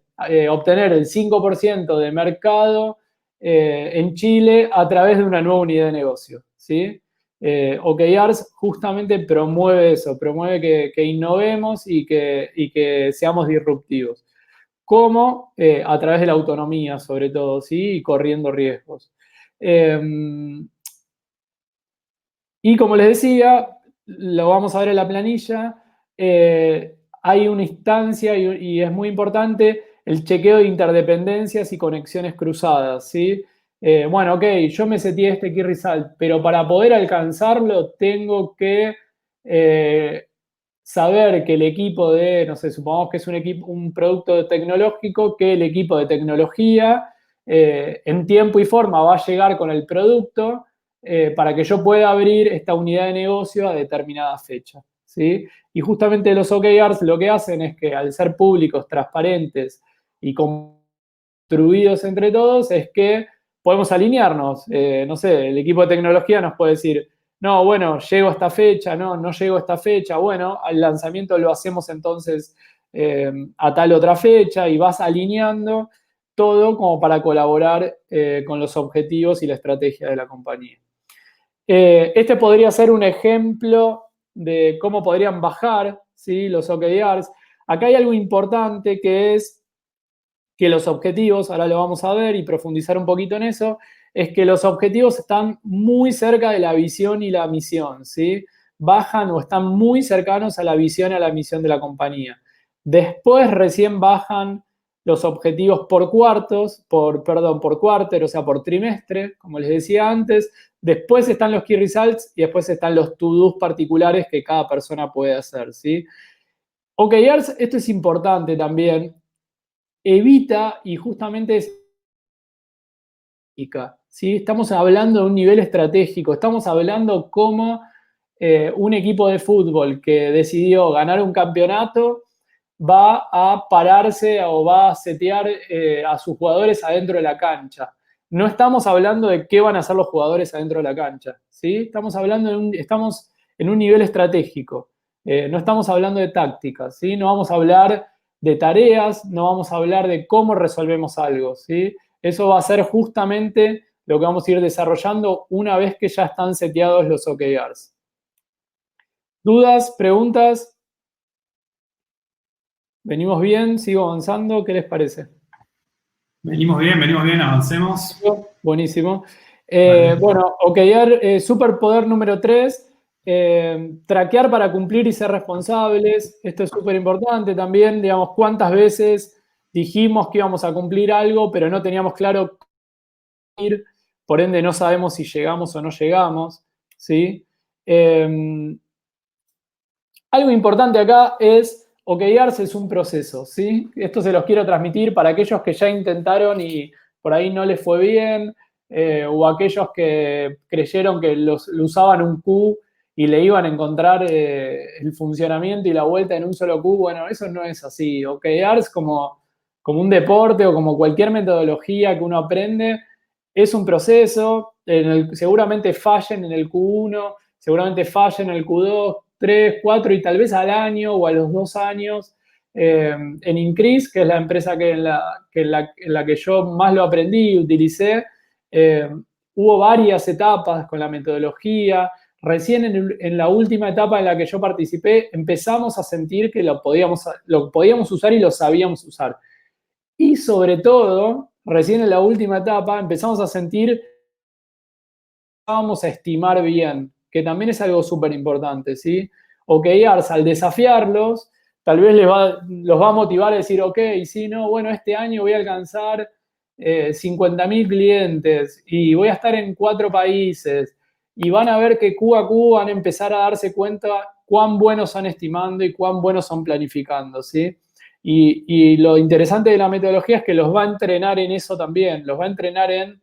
obtener el 5% de mercado en Chile a través de una nueva unidad de negocio, ¿sí? OKRs justamente promueve eso, promueve que innovemos y que seamos disruptivos. ¿Cómo? A través de la autonomía, sobre todo, ¿sí? Y corriendo riesgos. Y como les decía, lo vamos a ver en la planilla, hay una instancia y es muy importante el chequeo de interdependencias y conexiones cruzadas, ¿sí? Bueno, ok, yo me seteé este key result, pero para poder alcanzarlo tengo que saber que el equipo de, no sé, supongamos que es un producto tecnológico, que el equipo de tecnología en tiempo y forma va a llegar con el producto para que yo pueda abrir esta unidad de negocio a determinada fecha, ¿sí? Y justamente los OKRs lo que hacen es que al ser públicos, transparentes y construidos entre todos, es que podemos alinearnos. No sé, el equipo de tecnología nos puede decir, no, bueno, llego a esta fecha, no llego a esta fecha, bueno, al lanzamiento lo hacemos entonces a tal otra fecha y vas alineando todo como para colaborar con los objetivos y la estrategia de la compañía. Este podría ser un ejemplo de cómo podrían bajar, ¿sí?, los OKRs. Acá hay algo importante que es que los objetivos, ahora lo vamos a ver y profundizar un poquito en eso, es que los objetivos están muy cerca de la visión y la misión, ¿sí? Bajan o están muy cercanos a la visión y a la misión de la compañía. Después recién bajan los objetivos por cuartos, por quarter, o sea, por trimestre, como les decía antes. Después están los key results y después están los to-dos particulares que cada persona puede hacer, ¿sí? OKRs, esto es importante también, evita y justamente es... ¿sí? Estamos hablando de un nivel estratégico, estamos hablando como un equipo de fútbol que decidió ganar un campeonato va a pararse o va a setear a sus jugadores adentro de la cancha. No estamos hablando de qué van a hacer los jugadores adentro de la cancha, ¿sí? Estamos en un nivel estratégico, no estamos hablando de tácticas, ¿sí? No vamos a hablar de tareas, no vamos a hablar de cómo resolvemos algo, ¿sí? Eso va a ser justamente lo que vamos a ir desarrollando una vez que ya están seteados los OKRs. ¿Dudas? ¿Preguntas? ¿Venimos bien? ¿Sigo avanzando? ¿Qué les parece? Venimos bien, avancemos. Buenísimo. Vale. Bueno, OKR, superpoder número 3, traquear para cumplir y ser responsables. Esto es súper importante también, digamos, cuántas veces dijimos que íbamos a cumplir algo, pero no teníamos claro cómo ir, por ende no sabemos si llegamos o no llegamos, ¿sí? Algo importante acá es, OKRs es un proceso, ¿sí? Esto se los quiero transmitir para aquellos que ya intentaron y por ahí no les fue bien, o aquellos que creyeron que lo usaban un Q y le iban a encontrar el funcionamiento y la vuelta en un solo Q. Bueno, eso no es así. OKRs como un deporte o como cualquier metodología que uno aprende, es un proceso, seguramente fallen en el Q1, seguramente fallen en el Q2, 3, 4 y tal vez al año o a los 2 años. En Increase, que es la empresa en la que yo más lo aprendí y utilicé, hubo varias etapas con la metodología. Recién en la última etapa en la que yo participé, empezamos a sentir que lo podíamos usar y lo sabíamos usar. Y sobre todo, recién en la última etapa, empezamos a sentir que vamos a estimar bien, que también es algo súper importante, ¿sí? OKRs, al desafiarlos, tal vez los va a motivar a decir, ok, sí, no, bueno, este año voy a alcanzar 50.000 clientes y voy a estar en 4 países y van a ver que Q a Q van a empezar a darse cuenta cuán buenos son estimando y cuán buenos son planificando, ¿sí? Y lo interesante de la metodología es que los va a entrenar en eso también, los va a entrenar en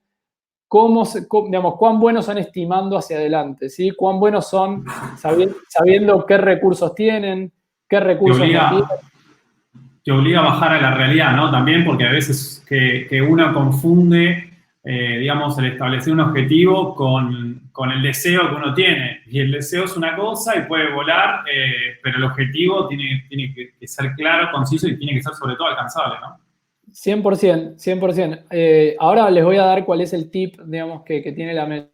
digamos, cuán buenos son estimando hacia adelante, ¿sí? Cuán buenos son sabiendo qué recursos tienen, qué recursos no tienen. Te obliga a bajar a la realidad, ¿no? También porque a veces que uno confunde, digamos, el establecer un objetivo con el deseo que uno tiene. Y el deseo es una cosa y puede volar, pero el objetivo tiene que ser claro, conciso y tiene que ser sobre todo alcanzable, ¿no? 100%, 100%. Ahora les voy a dar cuál es el tip, digamos, que tiene la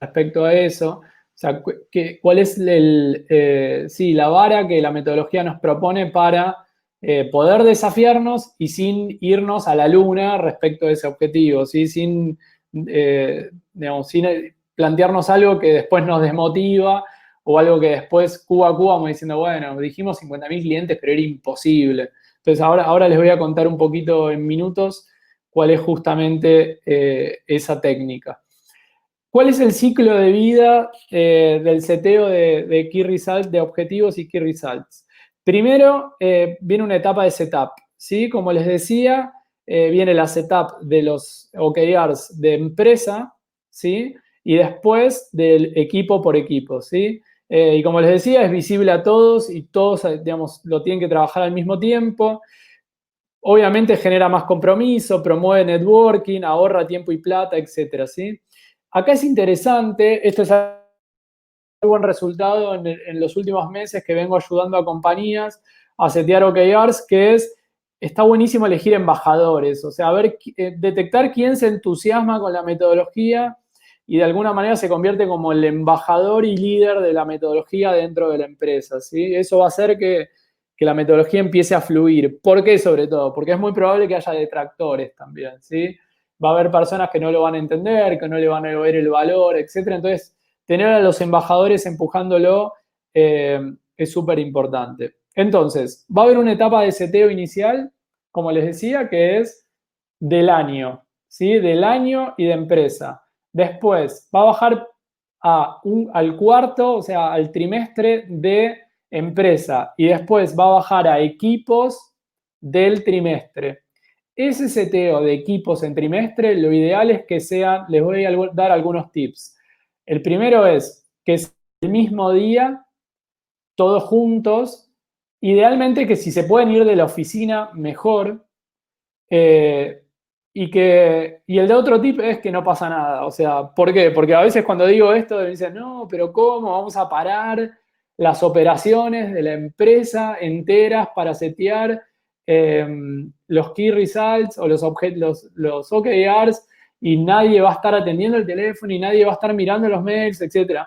respecto a eso. O sea, cuál es la vara que la metodología nos propone para poder desafiarnos y sin irnos a la luna respecto a ese objetivo, ¿sí? Digamos, sin plantearnos algo que después nos desmotiva o algo que después Cuba a Cuba vamos diciendo, bueno, dijimos 50.000 clientes, pero era imposible. Entonces, ahora les voy a contar un poquito en minutos cuál es justamente esa técnica. ¿Cuál es el ciclo de vida del seteo de Key Results, de objetivos y Key Results? Primero, viene una etapa de setup, ¿sí? Como les decía, viene la setup de los OKRs de empresa, ¿sí? Y después del equipo por equipo, ¿sí? Y como les decía, es visible a todos y todos, digamos, lo tienen que trabajar al mismo tiempo. Obviamente genera más compromiso, promueve networking, ahorra tiempo y plata, etcétera, ¿sí? Acá es interesante, esto es un buen resultado en los últimos meses que vengo ayudando a compañías a setear OKRs, que está buenísimo elegir embajadores, o sea, detectar quién se entusiasma con la metodología y de alguna manera se convierte como el embajador y líder de la metodología dentro de la empresa, ¿sí? Eso va a hacer que la metodología empiece a fluir. ¿Por qué sobre todo? Porque es muy probable que haya detractores también, ¿sí? Va a haber personas que no lo van a entender, que no le van a ver el valor, etcétera. Entonces, tener a los embajadores empujándolo es súper importante. Entonces, va a haber una etapa de seteo inicial, como les decía, que es del año, ¿sí? Del año y de empresa. Después, va a bajar al cuarto, o sea, al trimestre de empresa. Y después va a bajar a equipos del trimestre. Ese seteo de equipos en trimestre, lo ideal es que sean, les voy a dar algunos tips. El primero es que sea el mismo día, todos juntos. Idealmente que si se pueden ir de la oficina, mejor. Y el de otro tip es que no pasa nada. O sea, ¿por qué? Porque a veces cuando digo esto me dicen, no, pero ¿cómo? Vamos a parar las operaciones de la empresa enteras para setear los key results o los OKRs y nadie va a estar atendiendo el teléfono y nadie va a estar mirando los mails, etc.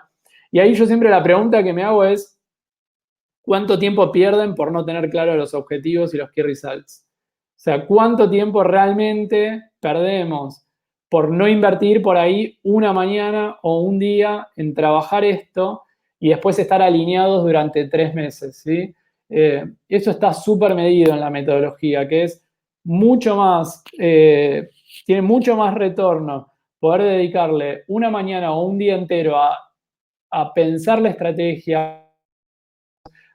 Y ahí yo siempre la pregunta que me hago es, ¿cuánto tiempo pierden por no tener claro los objetivos y los key results? O sea, ¿cuánto tiempo realmente perdemos por no invertir por ahí una mañana o un día en trabajar esto y después estar alineados durante 3 meses? ¿Sí? Eso está súper medido en la metodología, que es mucho más, tiene mucho más retorno poder dedicarle una mañana o un día entero a pensar la estrategia,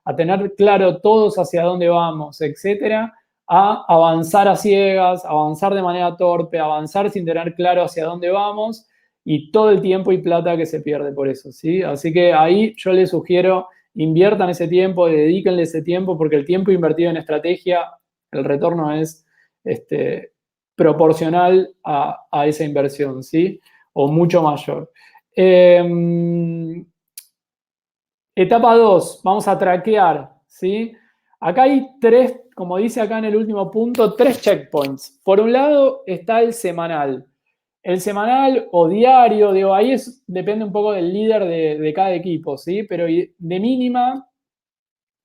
a tener claro todos hacia dónde vamos, etcétera, a avanzar a ciegas, avanzar de manera torpe, avanzar sin tener claro hacia dónde vamos y todo el tiempo y plata que se pierde por eso, ¿sí? Así que ahí yo les sugiero, inviertan ese tiempo, dedíquenle ese tiempo, porque el tiempo invertido en estrategia, el retorno es proporcional a esa inversión, ¿sí? O mucho mayor. Etapa 2, vamos a traquear, ¿sí? Acá hay 3, como dice acá en el último punto, 3 checkpoints. Por un lado está el semanal. El semanal o diario, digo, ahí depende un poco del líder de cada equipo, ¿sí? Pero de mínima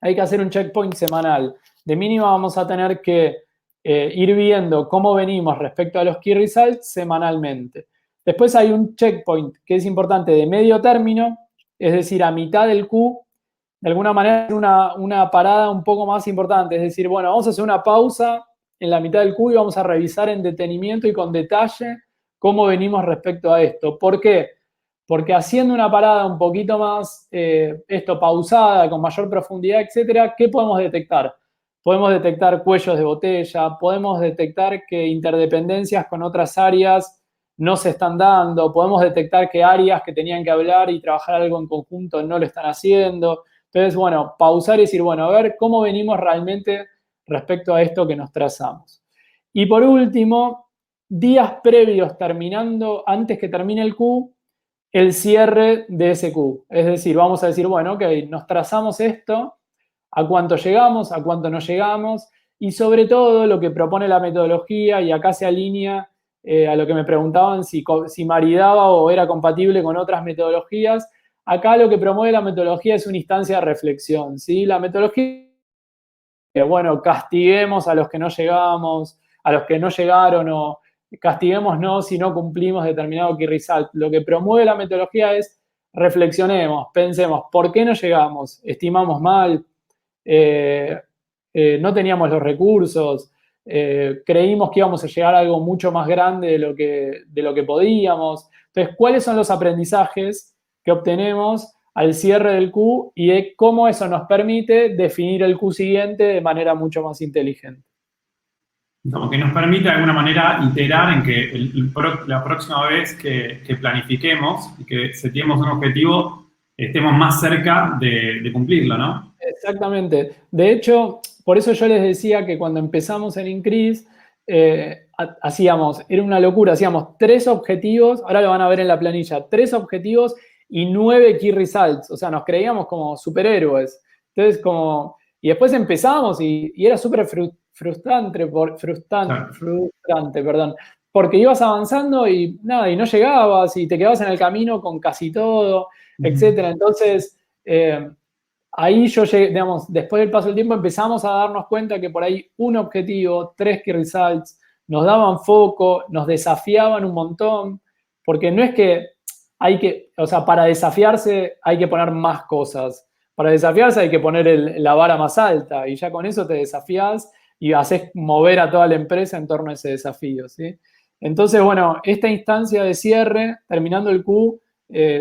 hay que hacer un checkpoint semanal. De mínima vamos a tener que ir viendo cómo venimos respecto a los key results semanalmente. Después hay un checkpoint que es importante de medio término, es decir, a mitad del Q, de alguna manera una parada un poco más importante. Es decir, bueno, vamos a hacer una pausa en la mitad del Q y vamos a revisar en detenimiento y con detalle cómo venimos respecto a esto. ¿Por qué? Porque haciendo una parada un poquito más, pausada, con mayor profundidad, etcétera, ¿qué podemos detectar? Podemos detectar cuellos de botella, podemos detectar que interdependencias con otras áreas no se están dando, podemos detectar que áreas que tenían que hablar y trabajar algo en conjunto no lo están haciendo. Entonces, bueno, pausar y decir, bueno, a ver cómo venimos realmente respecto a esto que nos trazamos. Y por último, días previos antes que termine el Q, el cierre de ese Q. Es decir, vamos a decir, bueno, ok, nos trazamos esto, a cuánto llegamos, a cuánto no llegamos, Y sobre todo lo que propone la metodología, y acá se alinea a lo que me preguntaban si maridaba o era compatible con otras metodologías, acá lo que promueve la metodología es una instancia de reflexión, ¿sí? La metodología, bueno, castiguemos a los que no llegamos, a los que no llegaron, o castiguémonos si no cumplimos determinado key result. Lo que promueve la metodología es reflexionemos, pensemos, ¿por qué no llegamos? ¿Estimamos mal? No teníamos los recursos, creímos que íbamos a llegar a algo mucho más grande de lo que podíamos. Entonces, ¿cuáles son los aprendizajes que obtenemos al cierre del Q y de cómo eso nos permite definir el Q siguiente de manera mucho más inteligente? Como que nos permite de alguna manera iterar en que la próxima vez que planifiquemos y que setemos un objetivo, estemos más cerca de cumplirlo, ¿no? Exactamente. De hecho, por eso yo les decía que cuando empezamos en Increase, era una locura, hacíamos 3 objetivos, ahora lo van a ver en la planilla, 3 objetivos y 9 key results, o sea, nos creíamos como superhéroes. Entonces, y después empezamos y era súper frustrante, perdón, porque ibas avanzando y nada, y no llegabas y te quedabas en el camino con casi todo, etcétera. Entonces, ahí yo llegué, digamos, después del paso del tiempo empezamos a darnos cuenta que por ahí un objetivo, 3 key results, nos daban foco, nos desafiaban un montón, porque no es que o sea, para desafiarse hay que poner más cosas. Para desafiarse hay que poner la vara más alta y ya con eso te desafías y haces mover a toda la empresa en torno a ese desafío, ¿sí? Entonces, bueno, esta instancia de cierre, terminando el Q,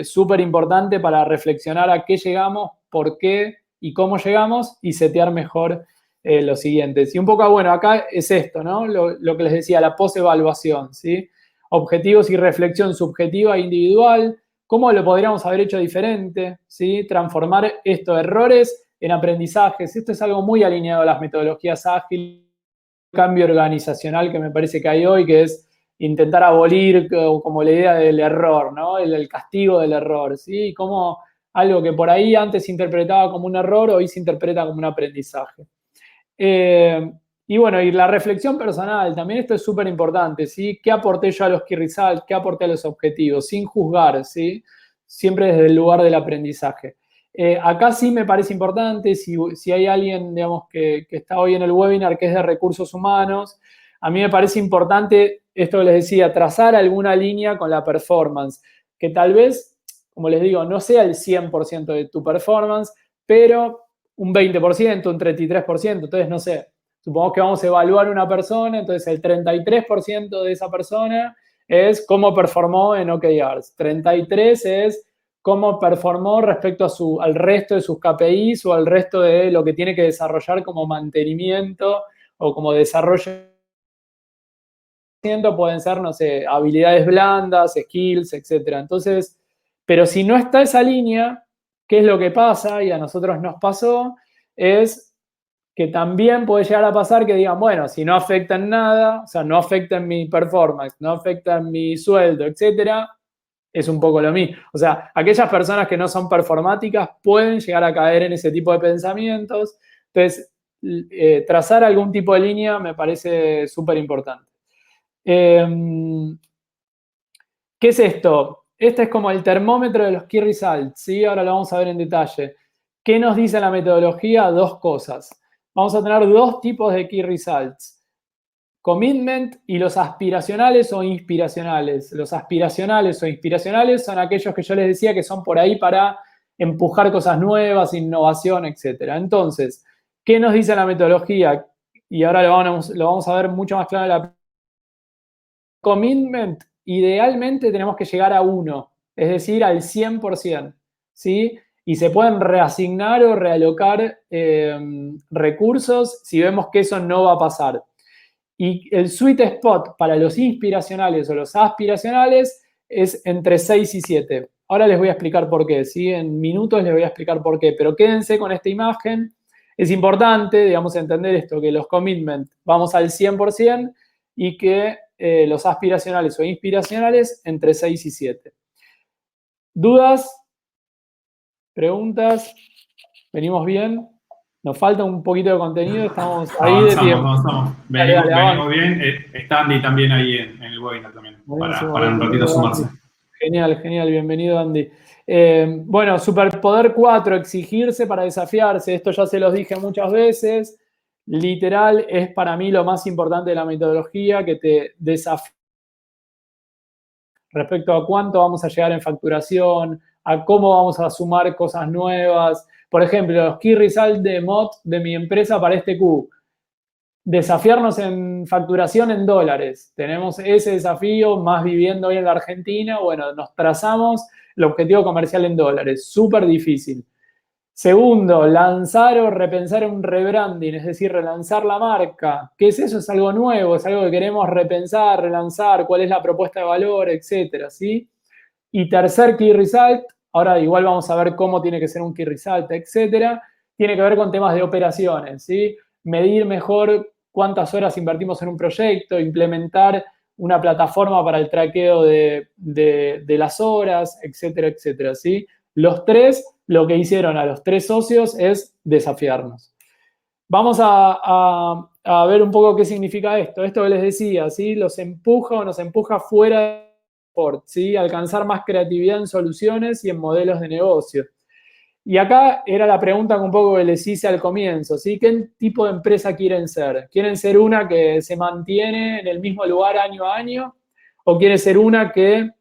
súper importante para reflexionar a qué llegamos, por qué y cómo llegamos y setear mejor los siguientes. Y un poco, bueno, acá es esto, ¿no? Lo que les decía, la post-evaluación, ¿sí? Objetivos y reflexión subjetiva e individual, cómo lo podríamos haber hecho diferente, ¿sí? Transformar estos errores en aprendizajes. Esto es algo muy alineado a las metodologías ágiles, cambio organizacional que me parece que hay hoy, que es intentar abolir como la idea del error, ¿no? El castigo del error, ¿sí? Como algo que por ahí antes se interpretaba como un error, hoy se interpreta como un aprendizaje. Y bueno, y la reflexión personal, también esto es súper importante, ¿sí? ¿Qué aporté yo a los key results? ¿Qué aporté a los objetivos? Sin juzgar, ¿sí? Siempre desde el lugar del aprendizaje. Acá sí me parece importante, si hay alguien, digamos, que está hoy en el webinar que es de recursos humanos, a mí me parece importante, esto que les decía, trazar alguna línea con la performance, que tal vez, como les digo, no sea el 100% de tu performance, pero un 20%, un 33%, entonces no sé, supongamos que vamos a evaluar una persona, entonces el 33% de esa persona es cómo performó en OKRs, 33 es cómo performó respecto al resto de sus KPIs o al resto de lo que tiene que desarrollar como mantenimiento o como desarrollo. Pueden ser, no sé, habilidades blandas, skills, etc. Entonces, pero si no está esa línea, ¿qué es lo que pasa? Y a nosotros nos pasó, es que también puede llegar a pasar que digan, bueno, si no afecta en nada, o sea, no afecta en mi performance, no afecta en mi sueldo, etcétera, es un poco lo mismo. O sea, aquellas personas que no son performáticas pueden llegar a caer en ese tipo de pensamientos. Entonces, trazar algún tipo de línea me parece súper importante. ¿Qué es esto? Este es como el termómetro de los key results, ¿sí? Ahora lo vamos a ver en detalle. ¿Qué nos dice la metodología? 2 cosas. Vamos a tener 2 tipos de key results. Commitment y los aspiracionales o inspiracionales. Los aspiracionales o inspiracionales son aquellos que yo les decía que son por ahí para empujar cosas nuevas, innovación, etc. Entonces, ¿qué nos dice la metodología? Y ahora lo vamos a ver mucho más claro en la commitment, idealmente tenemos que llegar a 1, es decir, al 100%, ¿sí? Y se pueden reasignar o realocar recursos si vemos que eso no va a pasar. Y el sweet spot para los inspiracionales o los aspiracionales es entre 6 y 7. Ahora les voy a explicar por qué, ¿sí? En minutos les voy a explicar por qué, pero quédense con esta imagen. Es importante, digamos, entender esto, que los commitment vamos al 100% y que los aspiracionales o inspiracionales entre 6 y 7. ¿Dudas? ¿Preguntas? ¿Venimos bien? Nos falta un poquito de contenido, estamos ahí de Avanzamos, tiempo. avanzamos. Dale, dale, Venimos avanza. bien. Está Andy también ahí en el webinar también, Buenísimo, para un ratito bienvenido, sumarse. Andy. Genial, genial, bienvenido, Andy. Bueno, Superpoder 4, exigirse para desafiarse. Esto ya se los dije muchas veces. Literal, es para mí lo más importante de la metodología, que te desafía respecto a cuánto vamos a llegar en facturación, a cómo vamos a sumar cosas nuevas. Por ejemplo, los key results de MOT de mi empresa para este Q. Desafiarnos en facturación en dólares. Tenemos ese desafío, más viviendo hoy en la Argentina. Bueno, nos trazamos el objetivo comercial en dólares. Súper difícil. Segundo, lanzar o repensar un rebranding, es decir, relanzar la marca. ¿Qué es eso? Es algo nuevo, es algo que queremos repensar, relanzar, cuál es la propuesta de valor, etcétera, ¿sí? Y tercer key result, ahora igual vamos a ver cómo tiene que ser un key result, etcétera, tiene que ver con temas de operaciones, ¿sí? Medir mejor cuántas horas invertimos en un proyecto, implementar una plataforma para el traqueo de las horas, etcétera, etcétera, ¿sí? Los tres, lo que hicieron a los tres socios es desafiarnos. Vamos a ver un poco qué significa esto. Esto que les decía, ¿sí? Los empuja o nos empuja fuera de confort, ¿sí? Alcanzar más creatividad en soluciones y en modelos de negocio. Y acá era la pregunta que un poco que les hice al comienzo, ¿sí? ¿Qué tipo de empresa quieren ser? ¿Quieren ser una que se mantiene en el mismo lugar año a año? ¿O quieren ser una que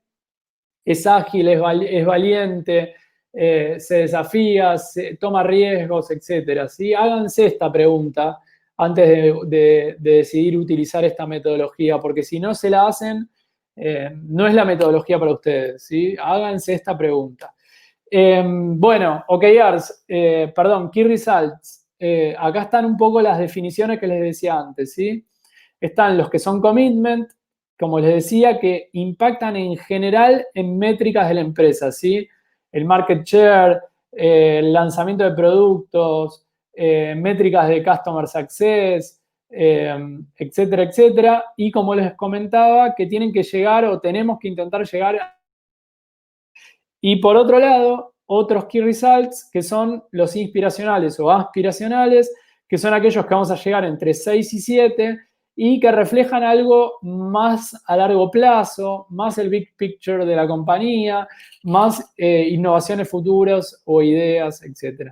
es ágil, es valiente, se desafía, toma riesgos, etcétera? ¿Sí? Háganse esta pregunta antes de decidir utilizar esta metodología, porque si no se la hacen, no es la metodología para ustedes, ¿sí? Háganse esta pregunta. Bueno, OKRs, perdón, Key Results. Acá están un poco las definiciones que les decía antes, ¿sí? Están los que son commitment, como les decía, que impactan en general en métricas de la empresa, ¿sí? El market share, el lanzamiento de productos, métricas de customer success, etcétera, etcétera. Y como les comentaba, que tienen que llegar o tenemos que intentar llegar. Y por otro lado, otros key results que son los inspiracionales o aspiracionales, que son aquellos que vamos a llegar entre 6 y 7 y que reflejan algo más a largo plazo, más el big picture de la compañía, más innovaciones futuras o ideas, etc.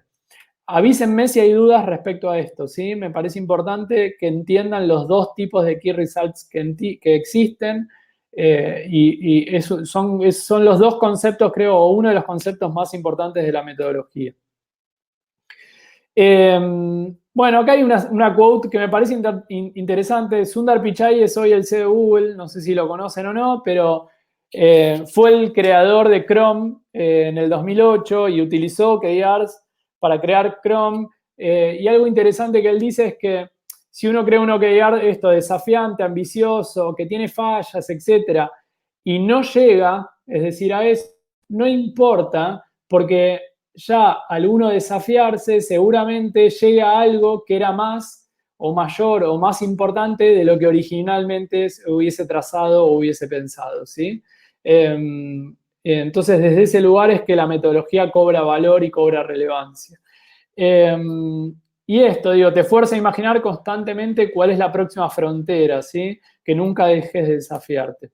Avísenme si hay dudas respecto a esto, ¿sí? Me parece importante que entiendan los dos tipos de key results que existen y son los dos conceptos, creo, o uno de los conceptos más importantes de la metodología. Bueno, acá hay una quote que me parece interesante. Sundar Pichai es hoy el CEO de Google, no sé si lo conocen o no, pero fue el creador de Chrome en el 2008 y utilizó OKRs para crear Chrome. Y algo interesante que él dice es que si uno crea un OKR, esto desafiante, ambicioso, que tiene fallas, etcétera, y no llega, es decir, a eso, no importa, porque ya al uno desafiarse, seguramente llega a algo que era más o mayor o más importante de lo que originalmente hubiese trazado o hubiese pensado, ¿sí? Entonces, desde ese lugar es que la metodología cobra valor y cobra relevancia. Y esto, digo, te fuerza a imaginar constantemente cuál es la próxima frontera, ¿sí? Que nunca dejes de desafiarte.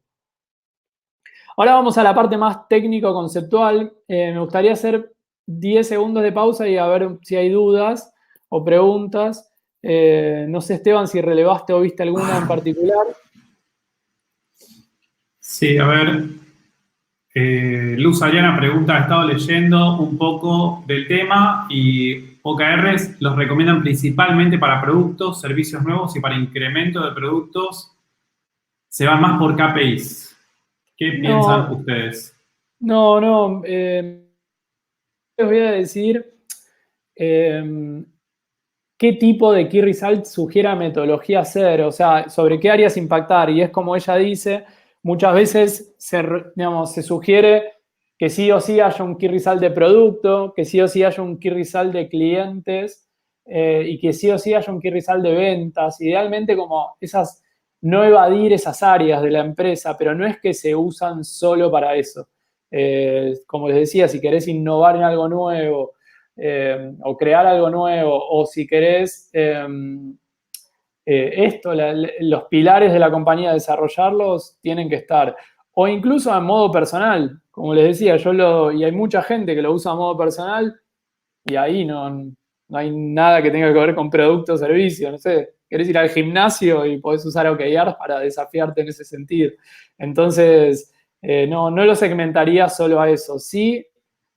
Ahora vamos a la parte más técnico-conceptual. Me gustaría hacer 10 segundos de pausa y a ver si hay dudas o preguntas. No sé, Esteban, si relevaste o viste alguna en particular. Sí, a ver. Luz Ariana pregunta, he estado leyendo un poco del tema y OKRs los recomiendan principalmente para productos, servicios nuevos y para incremento de productos. Se van más por KPIs. ¿Qué piensan ustedes? No. Les voy a decir qué tipo de key result sugiere metodología hacer, o sea, sobre qué áreas impactar. Y es como ella dice, muchas veces se sugiere que sí o sí haya un key result de producto, que sí o sí haya un key result de clientes y que sí o sí haya un key result de ventas. Idealmente como esas, no evadir esas áreas de la empresa, pero no es que se usan solo para eso. Como les decía, si querés innovar en algo nuevo o crear algo nuevo, o si querés los pilares de la compañía, desarrollarlos, tienen que estar. O incluso en modo personal, como les decía, y hay mucha gente que lo usa en modo personal y ahí no hay nada que tenga que ver con producto o servicio, no sé, querés ir al gimnasio y podés usar OKRs para desafiarte en ese sentido. Entonces, no lo segmentaría solo a eso. Sí,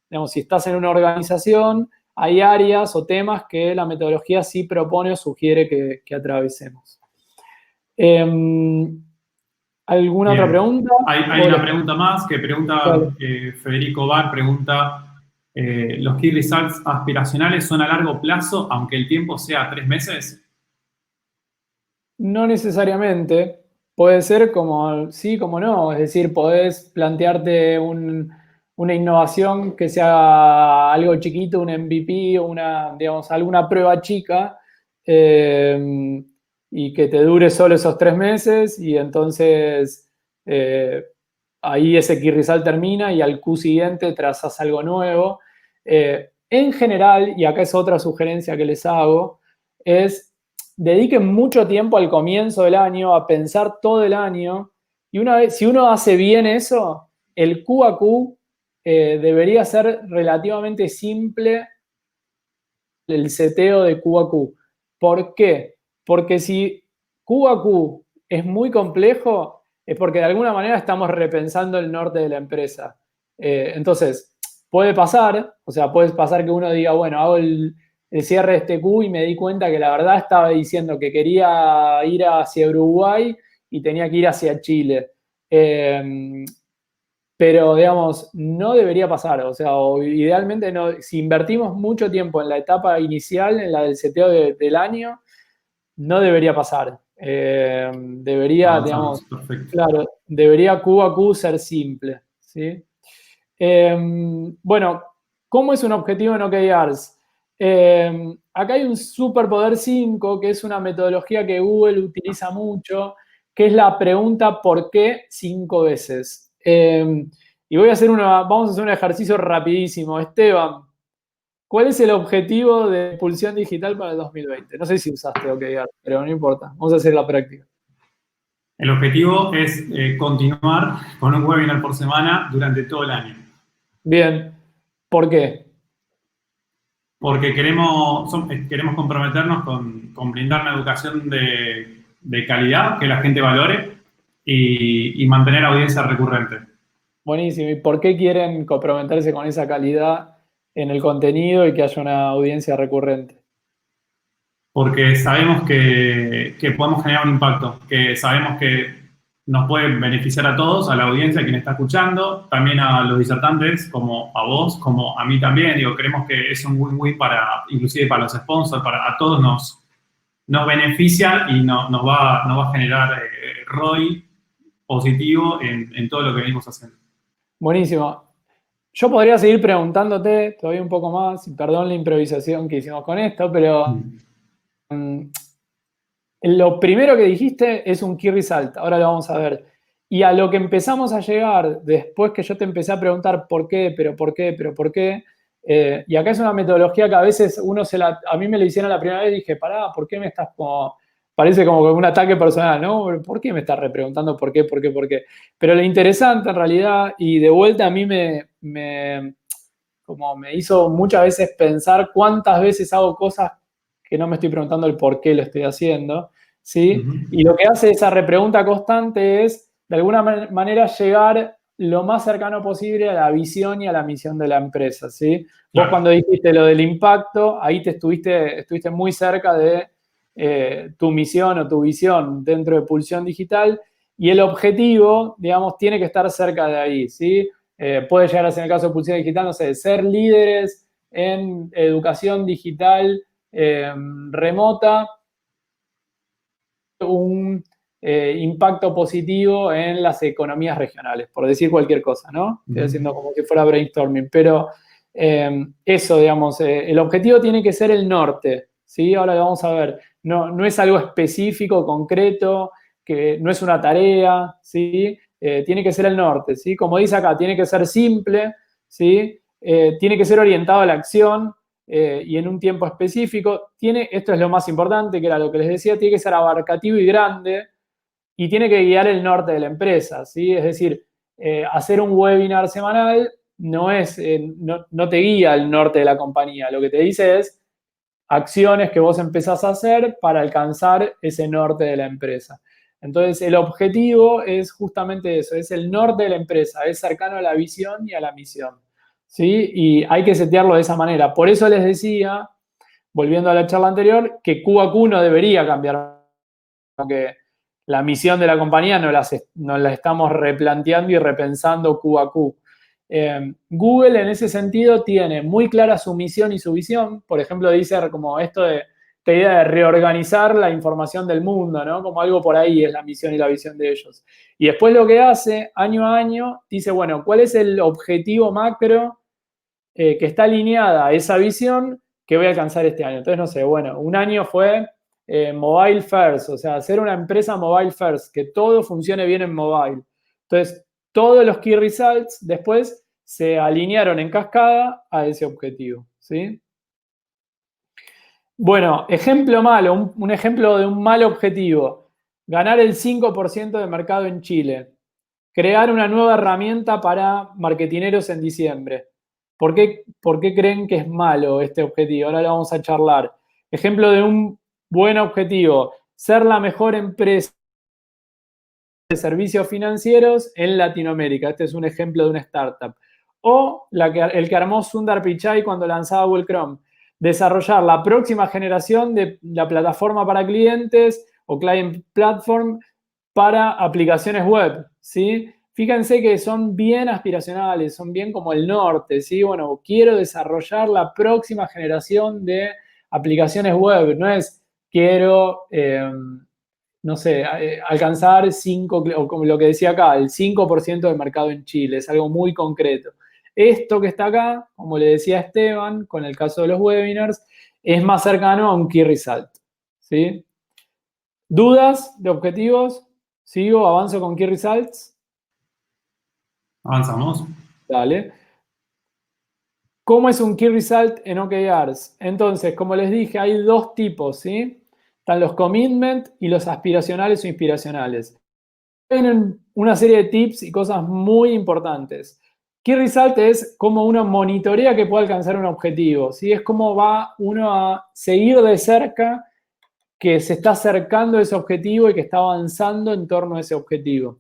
digamos, si estás en una organización, hay áreas o temas que la metodología sí propone o sugiere que atravesemos. ¿Alguna Bien. otra pregunta? Hay una pregunta más que pregunta Federico Bar, pregunta, ¿los key results aspiracionales son a largo plazo, aunque el tiempo sea 3 meses? No necesariamente. Puede ser como sí, como no. Es decir, podés plantearte una innovación que sea algo chiquito, un MVP, digamos, alguna prueba chica, y que te dure solo esos 3 meses, y entonces ahí ese key result termina y al Q siguiente trazas algo nuevo. En general, y acá es otra sugerencia que les hago, es dediquen mucho tiempo al comienzo del año a pensar todo el año, y una vez, si uno hace bien eso, el Q a Q debería ser relativamente simple, el seteo de Q a Q. ¿Por qué? Porque si Q a Q es muy complejo, es porque de alguna manera estamos repensando el norte de la empresa. Entonces, puede pasar, o sea, puede pasar que uno diga, bueno, hago el cierre de este Q y me di cuenta que la verdad estaba diciendo que quería ir hacia Uruguay y tenía que ir hacia Chile. Pero, digamos, no debería pasar. O sea, idealmente, no, si invertimos mucho tiempo en la etapa inicial, en la del seteo del año, no debería pasar. Debería, digamos, Avanzamos, perfecto. claro, debería Q a Q ser simple, ¿sí? Bueno, ¿cómo es un objetivo en OKRs? Acá hay un superpoder 5, que es una metodología que Google utiliza mucho, que es la pregunta ¿por qué? 5 veces. Y vamos a hacer un ejercicio rapidísimo. Esteban, ¿cuál es el objetivo de Pulsión Digital para el 2020? No sé si usaste OKR, pero no importa. Vamos a hacer la práctica. El objetivo es continuar con un webinar por semana durante todo el año. Bien. ¿Por qué? Porque queremos comprometernos con brindar una educación de calidad, que la gente valore y mantener audiencia recurrente. Buenísimo. ¿Y por qué quieren comprometerse con esa calidad en el contenido y que haya una audiencia recurrente? Porque sabemos que podemos generar un impacto, que sabemos que nos puede beneficiar a todos, a la audiencia, a quien está escuchando, también a los disertantes, como a vos, como a mí también. Digo, creemos que es un win-win inclusive para los sponsors, a todos nos beneficia y nos va a generar ROI positivo en todo lo que venimos haciendo. Buenísimo. Yo podría seguir preguntándote todavía un poco más, y perdón la improvisación que hicimos con esto, pero lo primero que dijiste es un key result, ahora lo vamos a ver. Y a lo que empezamos a llegar, después que yo te empecé a preguntar por qué, pero por qué, pero por qué, y acá es una metodología que a veces a mí me lo hicieron la primera vez y dije, pará, ¿por qué me estás como, parece como un ataque personal, ¿no? ¿Por qué me estás repreguntando por qué, por qué, por qué? Pero lo interesante en realidad, y de vuelta a mí como me hizo muchas veces pensar cuántas veces hago cosas que no me estoy preguntando el por qué lo estoy haciendo, ¿sí? Y lo que hace esa repregunta constante es, de alguna manera, llegar lo más cercano posible a la visión y a la misión de la empresa, ¿sí? Claro. Vos cuando dijiste lo del impacto, ahí estuviste muy cerca de tu misión o tu visión dentro de Pulsión Digital, y el objetivo, digamos, tiene que estar cerca de ahí, ¿sí? Puede llegar a ser, en el caso de Pulsión Digital, no sé, ser líderes en educación digital remota, un impacto positivo en las economías regionales, por decir cualquier cosa, ¿no? Estoy haciendo como si fuera brainstorming, pero eso, digamos, el objetivo tiene que ser el norte, ¿sí? Ahora lo vamos a ver. No es algo específico, concreto, que no es una tarea, ¿sí? Tiene que ser el norte, ¿sí? Como dice acá, tiene que ser simple, ¿sí? Tiene que ser orientado a la acción. y en un tiempo específico. Esto es lo más importante, que era lo que les decía, tiene que ser abarcativo y grande y tiene que guiar el norte de la empresa, ¿sí? Es decir, hacer un webinar semanal no te guía el norte de la compañía, lo que te dice es acciones que vos empezás a hacer para alcanzar ese norte de la empresa. Entonces, el objetivo es justamente eso, es el norte de la empresa, es cercano a la visión y a la misión, ¿sí? Y hay que setearlo de esa manera. Por eso les decía, volviendo a la charla anterior, que Q a Q no debería cambiar, porque la misión de la compañía no la estamos replanteando y repensando Q a Q. Google en ese sentido tiene muy clara su misión y su visión. Por ejemplo, dice como esta idea de reorganizar la información del mundo, ¿no? Como algo por ahí es la misión y la visión de ellos. Y después lo que hace, año a año, dice, bueno, ¿cuál es el objetivo macro que está alineada a esa visión que voy a alcanzar este año? Entonces, no sé, bueno, un año fue mobile first, o sea, hacer una empresa mobile first, que todo funcione bien en mobile. Entonces, todos los key results después se alinearon en cascada a ese objetivo, ¿sí? Bueno, ejemplo malo, un ejemplo de un mal objetivo. Ganar el 5% de mercado en Chile. Crear una nueva herramienta para marketineros en diciembre. ¿Por qué creen que es malo este objetivo? Ahora lo vamos a charlar. Ejemplo de un buen objetivo. Ser la mejor empresa de servicios financieros en Latinoamérica. Este es un ejemplo de una startup. O el que armó Sundar Pichai cuando lanzaba Google Chrome. Desarrollar la próxima generación de la plataforma para clientes o client platform para aplicaciones web, ¿sí? Fíjense que son bien aspiracionales, son bien como el norte, ¿sí? Bueno, quiero desarrollar la próxima generación de aplicaciones web, no es quiero, no sé, alcanzar 5, o como lo que decía acá, el 5% del mercado en Chile, es algo muy concreto. Esto que está acá, como le decía Esteban, con el caso de los webinars, es más cercano a un key result, ¿sí? ¿Dudas de objetivos? ¿Sigo? ¿Avanzo con key results? Avanzamos. Dale. ¿Cómo es un key result en OKRs? Entonces, como les dije, hay dos tipos, ¿sí? Están los commitment y los aspiracionales o inspiracionales. Tienen una serie de tips y cosas muy importantes. Key result es cómo uno monitorea que puede alcanzar un objetivo, ¿sí? Es cómo va uno a seguir de cerca que se está acercando a ese objetivo y que está avanzando en torno a ese objetivo.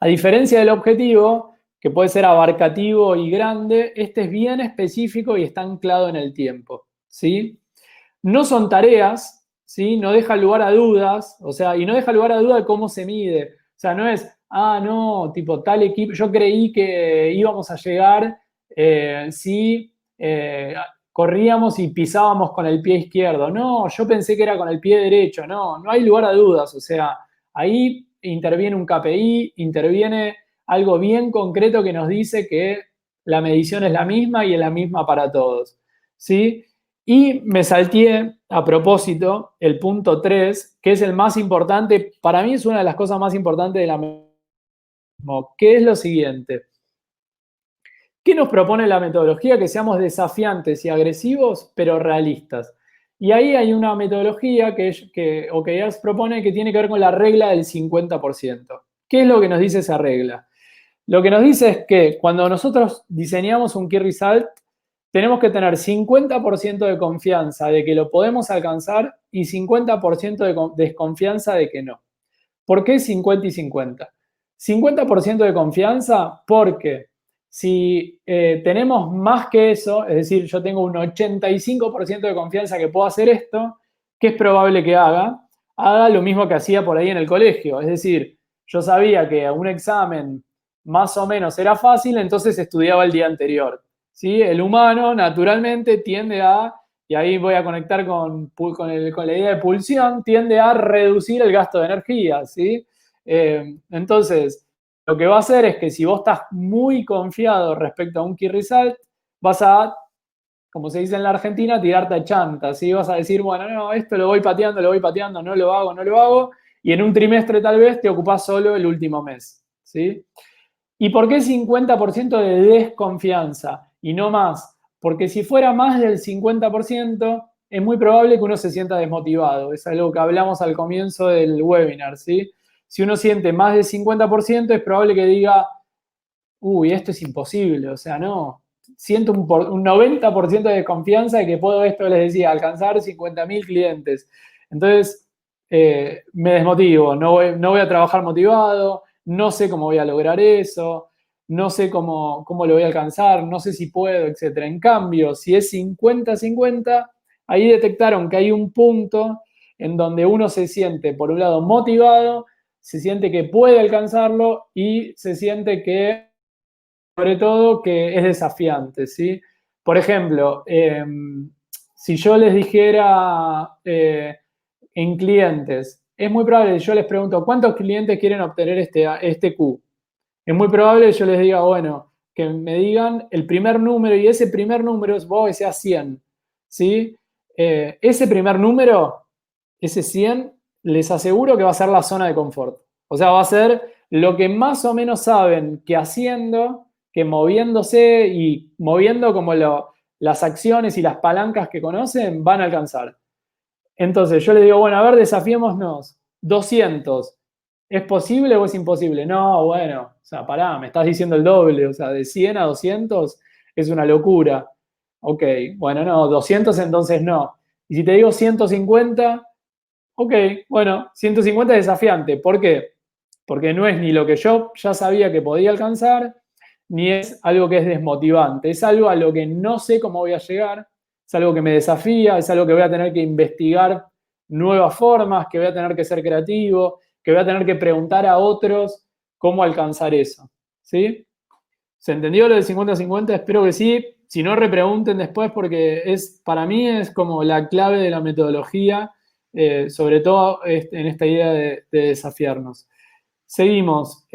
A diferencia del objetivo, que puede ser abarcativo y grande, este es bien específico y está anclado en el tiempo, ¿sí? No son tareas, ¿sí? No deja lugar a dudas, o sea, y no deja lugar a duda de cómo se mide. O sea, no es, no, tipo, tal equipo, yo creí que íbamos a llegar si corríamos y pisábamos con el pie izquierdo. No, yo pensé que era con el pie derecho. No, no hay lugar a dudas. O sea, ahí interviene un KPI, interviene algo bien concreto que nos dice que la medición es la misma y es la misma para todos, ¿sí? Y me salteé, a propósito, el punto 3, que es el más importante, para mí es una de las cosas más importantes de la metodología, que es lo siguiente. ¿Qué nos propone la metodología? Que seamos desafiantes y agresivos, pero realistas. Y ahí hay una metodología que OKRs propone que tiene que ver con la regla del 50%. ¿Qué es lo que nos dice esa regla? Lo que nos dice es que cuando nosotros diseñamos un key result, tenemos que tener 50% de confianza de que lo podemos alcanzar y 50% de desconfianza de que no. ¿Por qué 50 y 50? 50% de confianza porque si tenemos más que eso, es decir, yo tengo un 85% de confianza que puedo hacer esto, ¿qué es probable que haga? Haga lo mismo que hacía por ahí en el colegio. Es decir, yo sabía que un examen más o menos era fácil, entonces estudiaba el día anterior. ¿Sí? El humano naturalmente tiende a, y ahí voy a conectar con la idea de pulsión, tiende a reducir el gasto de energía. ¿Sí? Entonces, lo que va a hacer es que si vos estás muy confiado respecto a un key result, vas a, como se dice en la Argentina, tirarte a chanta, ¿sí? Vas a decir, bueno, no, esto lo voy pateando, no lo hago, y en un trimestre tal vez te ocupás solo el último mes, ¿sí? ¿Y por qué 50% de desconfianza y no más? Porque si fuera más del 50%, es muy probable que uno se sienta desmotivado. Es algo que hablamos al comienzo del webinar, ¿sí? Si uno siente más del 50%, es probable que diga, uy, esto es imposible, o sea, no. Siento un 90% de confianza de que puedo esto, les decía, alcanzar 50.000 clientes. Entonces, me desmotivo, no voy a trabajar motivado, no sé cómo voy a lograr eso, no sé cómo lo voy a alcanzar, no sé si puedo, etc. En cambio, si es 50-50, ahí detectaron que hay un punto en donde uno se siente, por un lado, motivado, se siente que puede alcanzarlo y se siente que sobre todo que es desafiante, ¿sí? Por ejemplo, si yo les dijera en clientes, es muy probable que yo les pregunto, ¿cuántos clientes quieren obtener este Q? Es muy probable que yo les diga, bueno, que me digan el primer número y ese primer número es vos que sea 100, ¿sí? Ese primer número, ese 100, les aseguro que va a ser la zona de confort. O sea, va a ser lo que más o menos saben que haciendo, que moviéndose y moviendo como las acciones y las palancas que conocen, van a alcanzar. Entonces yo les digo, bueno, a ver, desafiémonos. 200. ¿Es posible o es imposible? No, bueno, o sea, pará, me estás diciendo el doble, o sea, de 100 a 200 es una locura. Ok, bueno, no, 200 entonces no. Y si te digo 150, ok, bueno, 150 es desafiante. ¿Por qué? Porque no es ni lo que yo ya sabía que podía alcanzar, ni es algo que es desmotivante. Es algo a lo que no sé cómo voy a llegar, es algo que me desafía, es algo que voy a tener que investigar nuevas formas, que voy a tener que ser creativo, que voy a tener que preguntar a otros cómo alcanzar eso. ¿Sí? ¿Se entendió lo del 50-50? Espero que sí. Si no, repregunten después porque para mí es como la clave de la metodología, sobre todo en esta idea de desafiarnos. Seguimos.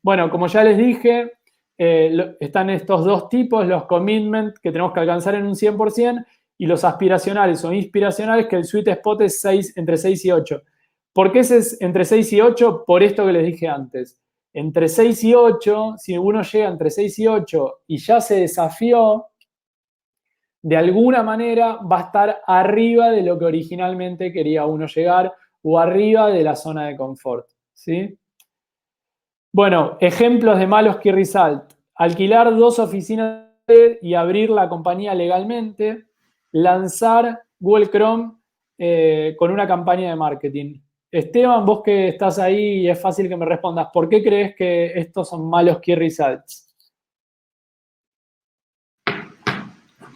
Bueno, como ya les dije, están estos dos tipos, los commitment que tenemos que alcanzar en un 100% y los aspiracionales o inspiracionales, que el sweet spot es entre 6 y 8. ¿Por qué ese es entre 6 y 8? Por esto que les dije antes. Entre 6 y 8, si uno llega entre 6 y 8 y ya se desafió, de alguna manera va a estar arriba de lo que originalmente quería uno llegar o arriba de la zona de confort. ¿Sí? Bueno, ejemplos de malos key result. Alquilar 2 oficinas y abrir la compañía legalmente. Lanzar Google Chrome con una campaña de marketing. Esteban, vos que estás ahí y es fácil que me respondas, ¿por qué crees que estos son malos key results?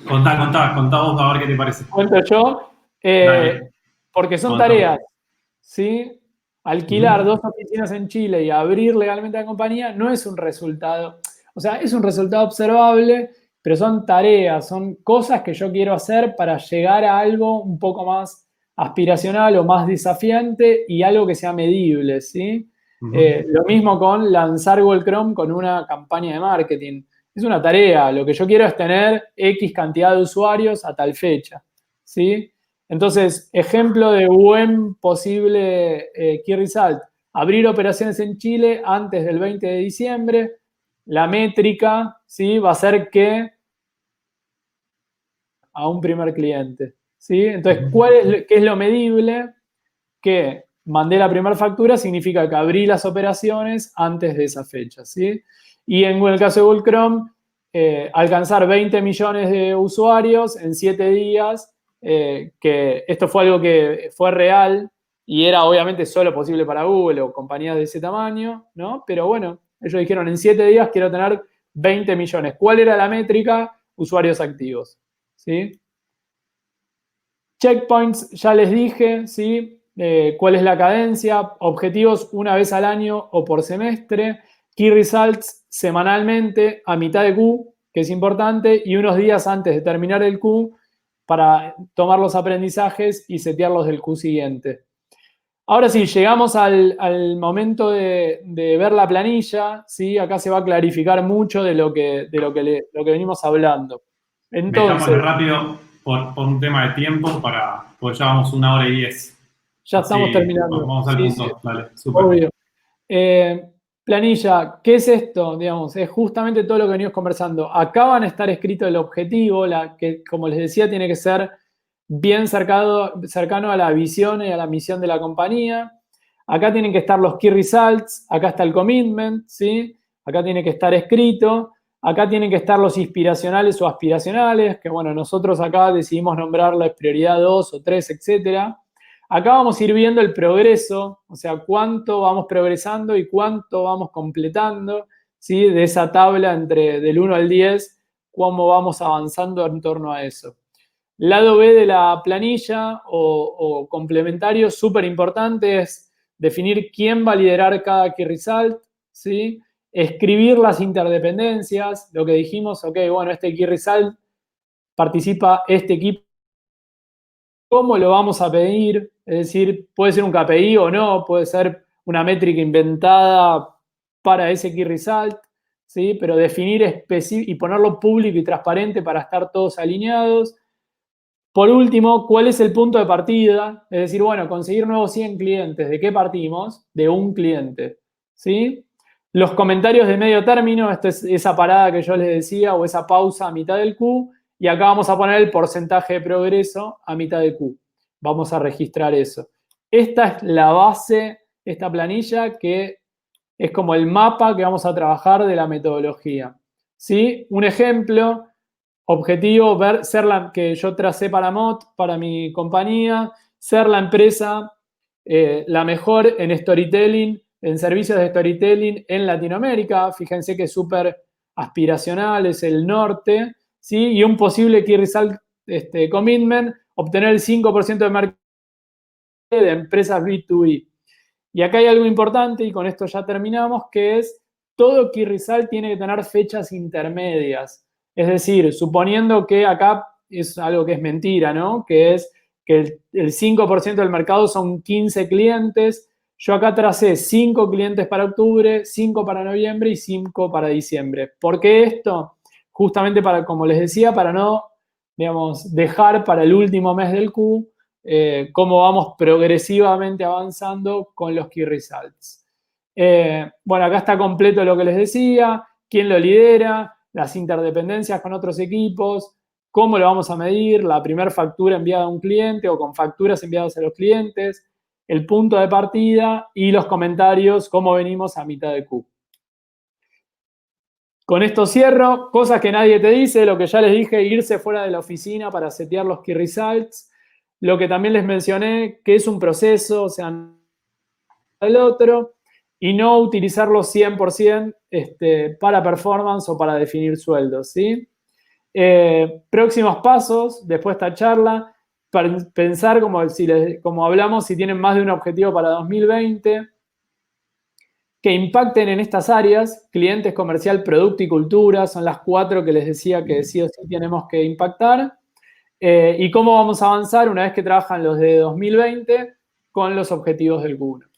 Contá vos a ver qué te parece. Cuento yo. Porque son tareas, ¿sí? Alquilar 2 oficinas en Chile y abrir legalmente la compañía no es un resultado, o sea, es un resultado observable, pero son tareas, son cosas que yo quiero hacer para llegar a algo un poco más aspiracional o más desafiante y algo que sea medible, ¿sí? Lo mismo con lanzar Google Chrome con una campaña de marketing. Es una tarea, lo que yo quiero es tener X cantidad de usuarios a tal fecha, ¿sí? Entonces, ejemplo de buen posible key result, abrir operaciones en Chile antes del 20 de diciembre, la métrica, ¿sí? Va a ser que a un primer cliente, ¿sí? Entonces, ¿qué es lo medible? Que mandé la primera factura significa que abrí las operaciones antes de esa fecha, ¿sí? Y en el caso de Google Chrome, alcanzar 20 millones de usuarios en 7 días, que esto fue algo que fue real y era obviamente solo posible para Google o compañías de ese tamaño, ¿no? Pero bueno, ellos dijeron en 7 días quiero tener 20 millones. ¿Cuál era la métrica? Usuarios activos, ¿sí? Checkpoints, ya les dije, ¿sí? ¿Cuál es la cadencia? Objetivos una vez al año o por semestre. Key results semanalmente a mitad de Q, que es importante, y unos días antes de terminar el Q para tomar los aprendizajes y setearlos del Q siguiente. Ahora sí, llegamos al momento de ver la planilla, ¿sí? Acá se va a clarificar mucho de lo que venimos hablando. Entonces, metámosle rápido por un tema de tiempo, porque ya vamos 1 hora y 10. ya Así, estamos terminando. vamos al Sí, punto. sí, Dale, súper. obvio. planilla, ¿qué es esto? Digamos, es justamente todo lo que venimos conversando. Acá van a estar escrito el objetivo, que como les decía tiene que ser bien cercano a la visión y a la misión de la compañía. Acá tienen que estar los key results, acá está el commitment, ¿sí? Acá tiene que estar escrito, acá tienen que estar los inspiracionales o aspiracionales, que bueno, nosotros acá decidimos nombrarles prioridad 2 o 3, etcétera. Acá vamos a ir viendo el progreso, o sea, cuánto vamos progresando y cuánto vamos completando, ¿sí? De esa tabla del 1 al 10, cómo vamos avanzando en torno a eso. Lado B de la planilla o complementario, súper importante, es definir quién va a liderar cada key result, ¿sí? Escribir las interdependencias, lo que dijimos, ok, bueno, este key result participa este equipo, ¿cómo lo vamos a pedir? Es decir, puede ser un KPI o no, puede ser una métrica inventada para ese key result, ¿sí? Pero definir y ponerlo público y transparente para estar todos alineados. Por último, ¿cuál es el punto de partida? Es decir, bueno, conseguir nuevos 100 clientes. ¿De qué partimos? De un cliente, ¿sí? Los comentarios de medio término, esta es esa parada que yo les decía, o esa pausa a mitad del Q, y acá vamos a poner el porcentaje de progreso a mitad de Q. Vamos a registrar eso. Esta es la base, esta planilla, que es como el mapa que vamos a trabajar de la metodología, ¿sí? Un ejemplo, objetivo, ser que yo tracé para MOT, para mi compañía, ser la empresa la mejor en storytelling, en servicios de storytelling en Latinoamérica. Fíjense que es súper aspiracional, es el norte, ¿sí? Y un posible key result commitment, obtener el 5% de market de empresas B2B. Y acá hay algo importante, y con esto ya terminamos, que es todo key result tiene que tener fechas intermedias. Es decir, suponiendo que acá es algo que es mentira, ¿no? Que es que el 5% del mercado son 15 clientes. Yo acá tracé 5 clientes para octubre, 5 para noviembre y 5 para diciembre. ¿Por qué esto? Justamente para, como les decía, para no, digamos, dejar para el último mes del Q cómo vamos progresivamente avanzando con los key results. Bueno, acá está completo lo que les decía, quién lo lidera, las interdependencias con otros equipos, cómo lo vamos a medir, la primera factura enviada a un cliente o con facturas enviadas a los clientes, el punto de partida y los comentarios, cómo venimos a mitad de Q. Con esto cierro, cosas que nadie te dice, lo que ya les dije, irse fuera de la oficina para setear los key results, lo que también les mencioné, que es un proceso, o sea, el otro, y no utilizarlo 100% para performance o para definir sueldos, ¿sí? Próximos pasos, después de esta charla, para pensar como hablamos, si tienen más de un objetivo para 2020, que impacten en estas áreas, clientes, comercial, producto y cultura, son las 4 que les decía que sí o sí tenemos que impactar. Y cómo vamos a avanzar una vez que trabajan los de 2020 con los objetivos del Q1.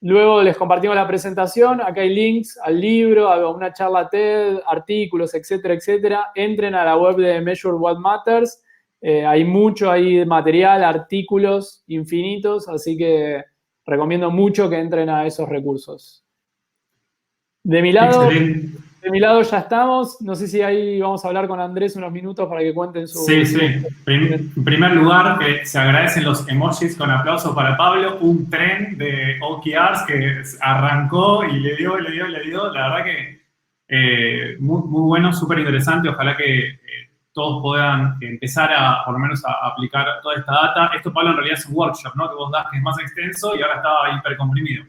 Luego les compartimos la presentación, acá hay links al libro, a una charla TED, artículos, etcétera, etcétera. Entren a la web de Measure What Matters, hay mucho ahí material, artículos infinitos, así que recomiendo mucho que entren a esos recursos. De mi lado ya estamos. No sé si ahí vamos a hablar con Andrés unos minutos para que cuenten su... Sí, sí. En primer lugar, se agradecen los emojis con aplauso para Pablo. Un tren de OKRs que arrancó y le dio. La verdad que muy bueno, súper interesante. Ojalá que todos puedan empezar por lo menos a aplicar toda esta data. Esto, Pablo, en realidad es un workshop, ¿no? Que vos das, que es más extenso y ahora está hipercomprimido.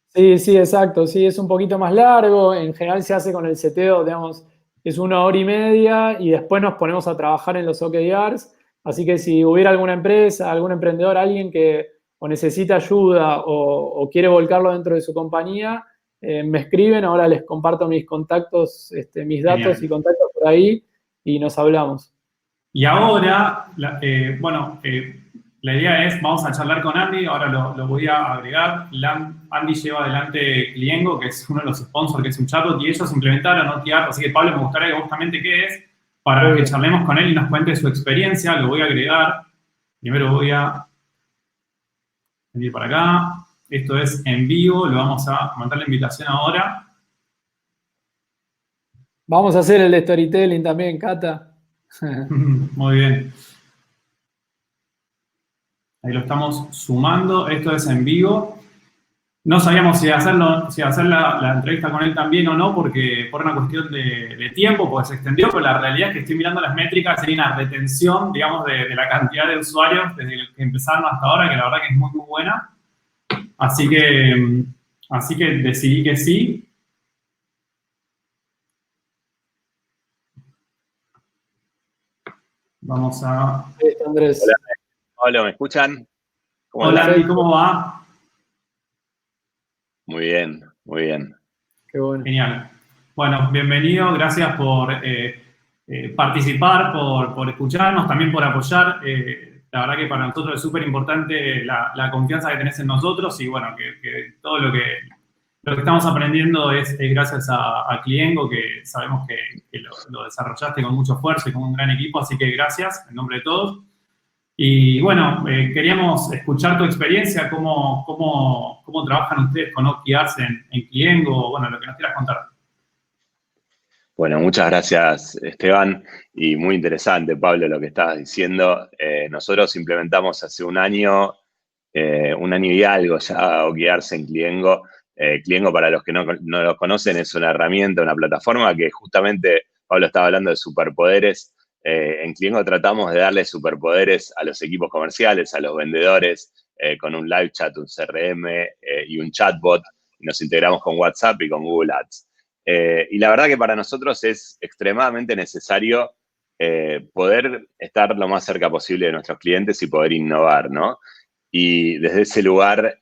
Sí, sí, exacto. Sí, es un poquito más largo. En general se hace con el seteo, digamos, es 1 hora y media y después nos ponemos a trabajar en los OKRs. Así que si hubiera alguna empresa, algún emprendedor, alguien que o necesita ayuda o quiere volcarlo dentro de su compañía, me escriben. Ahora les comparto mis contactos, mis datos Genial. y contactos por ahí y nos hablamos. Y ahora, la idea es, vamos a charlar con Andy, ahora lo voy a agregar. Andy lleva adelante Cliengo, que es uno de los sponsors, que es un chatbot, y ellos implementaron OKR, así que Pablo, me gustaría que justamente qué es, para que charlemos con él y nos cuente su experiencia. Lo voy a agregar. Primero voy a venir para acá. Esto es en vivo, lo vamos a mandar la invitación ahora. Vamos a hacer el de storytelling también, Cata. Muy bien. Ahí lo estamos sumando. Esto es en vivo. No sabíamos si hacer la entrevista con él también o no, porque por una cuestión de tiempo, pues se extendió, pero la realidad es que estoy mirando las métricas, hay una retención, digamos, de la cantidad de usuarios desde que empezaron hasta ahora, que la verdad que es muy, muy buena. Así que decidí que sí. Vamos a... Andrés. Hola, Pablo, ¿me escuchan? ¿Cómo Hola, andan? Andy, ¿cómo va? Muy bien, muy bien. Qué bueno. Genial. Bueno, bienvenido, gracias por participar, por escucharnos, también por apoyar. La verdad que para nosotros es súper importante la confianza que tenés en nosotros y bueno, que todo lo que estamos aprendiendo es gracias a Cliengo, que sabemos que lo desarrollaste con mucho esfuerzo y con un gran equipo, así que gracias en nombre de todos. Y bueno, queríamos escuchar tu experiencia, cómo trabajan ustedes con OKRs en Cliengo, bueno, lo que nos quieras contar. Bueno, muchas gracias, Esteban, y muy interesante, Pablo, lo que estabas diciendo. Nosotros implementamos hace un año y algo ya OKRs en Cliengo. Cliengo, para los que no lo conocen, es una herramienta, una plataforma que justamente, Pablo estaba hablando de superpoderes. En Cliengo tratamos de darle superpoderes a los equipos comerciales, a los vendedores, con un live chat, un CRM y un chatbot. Nos integramos con WhatsApp y con Google Ads. Y la verdad que para nosotros es extremadamente necesario poder estar lo más cerca posible de nuestros clientes y poder innovar, ¿no? Y desde ese lugar,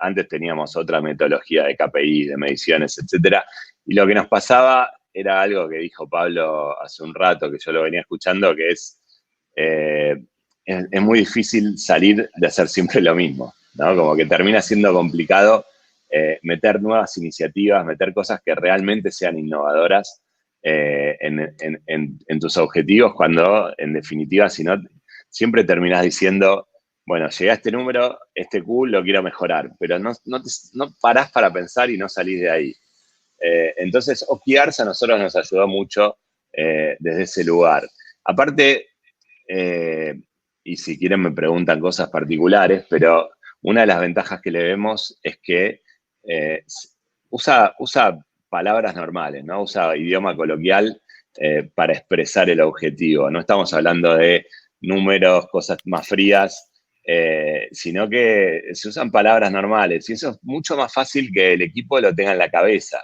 antes teníamos otra metodología de KPI, de mediciones, etcétera, y lo que nos pasaba era algo que dijo Pablo hace un rato, que yo lo venía escuchando, que es muy difícil salir de hacer siempre lo mismo, ¿no? Como que termina siendo complicado meter nuevas iniciativas, meter cosas que realmente sean innovadoras en tus objetivos, cuando en definitiva, si no, siempre terminás diciendo, bueno, llegué a este número, este Q lo quiero mejorar, pero no parás para pensar y no salís de ahí. Entonces, OKRs a nosotros nos ayudó mucho desde ese lugar. Aparte, y si quieren me preguntan cosas particulares, pero una de las ventajas que le vemos es que usa palabras normales, ¿no? Usa idioma coloquial para expresar el objetivo. No estamos hablando de números, cosas más frías, sino que se usan palabras normales y eso es mucho más fácil que el equipo lo tenga en la cabeza.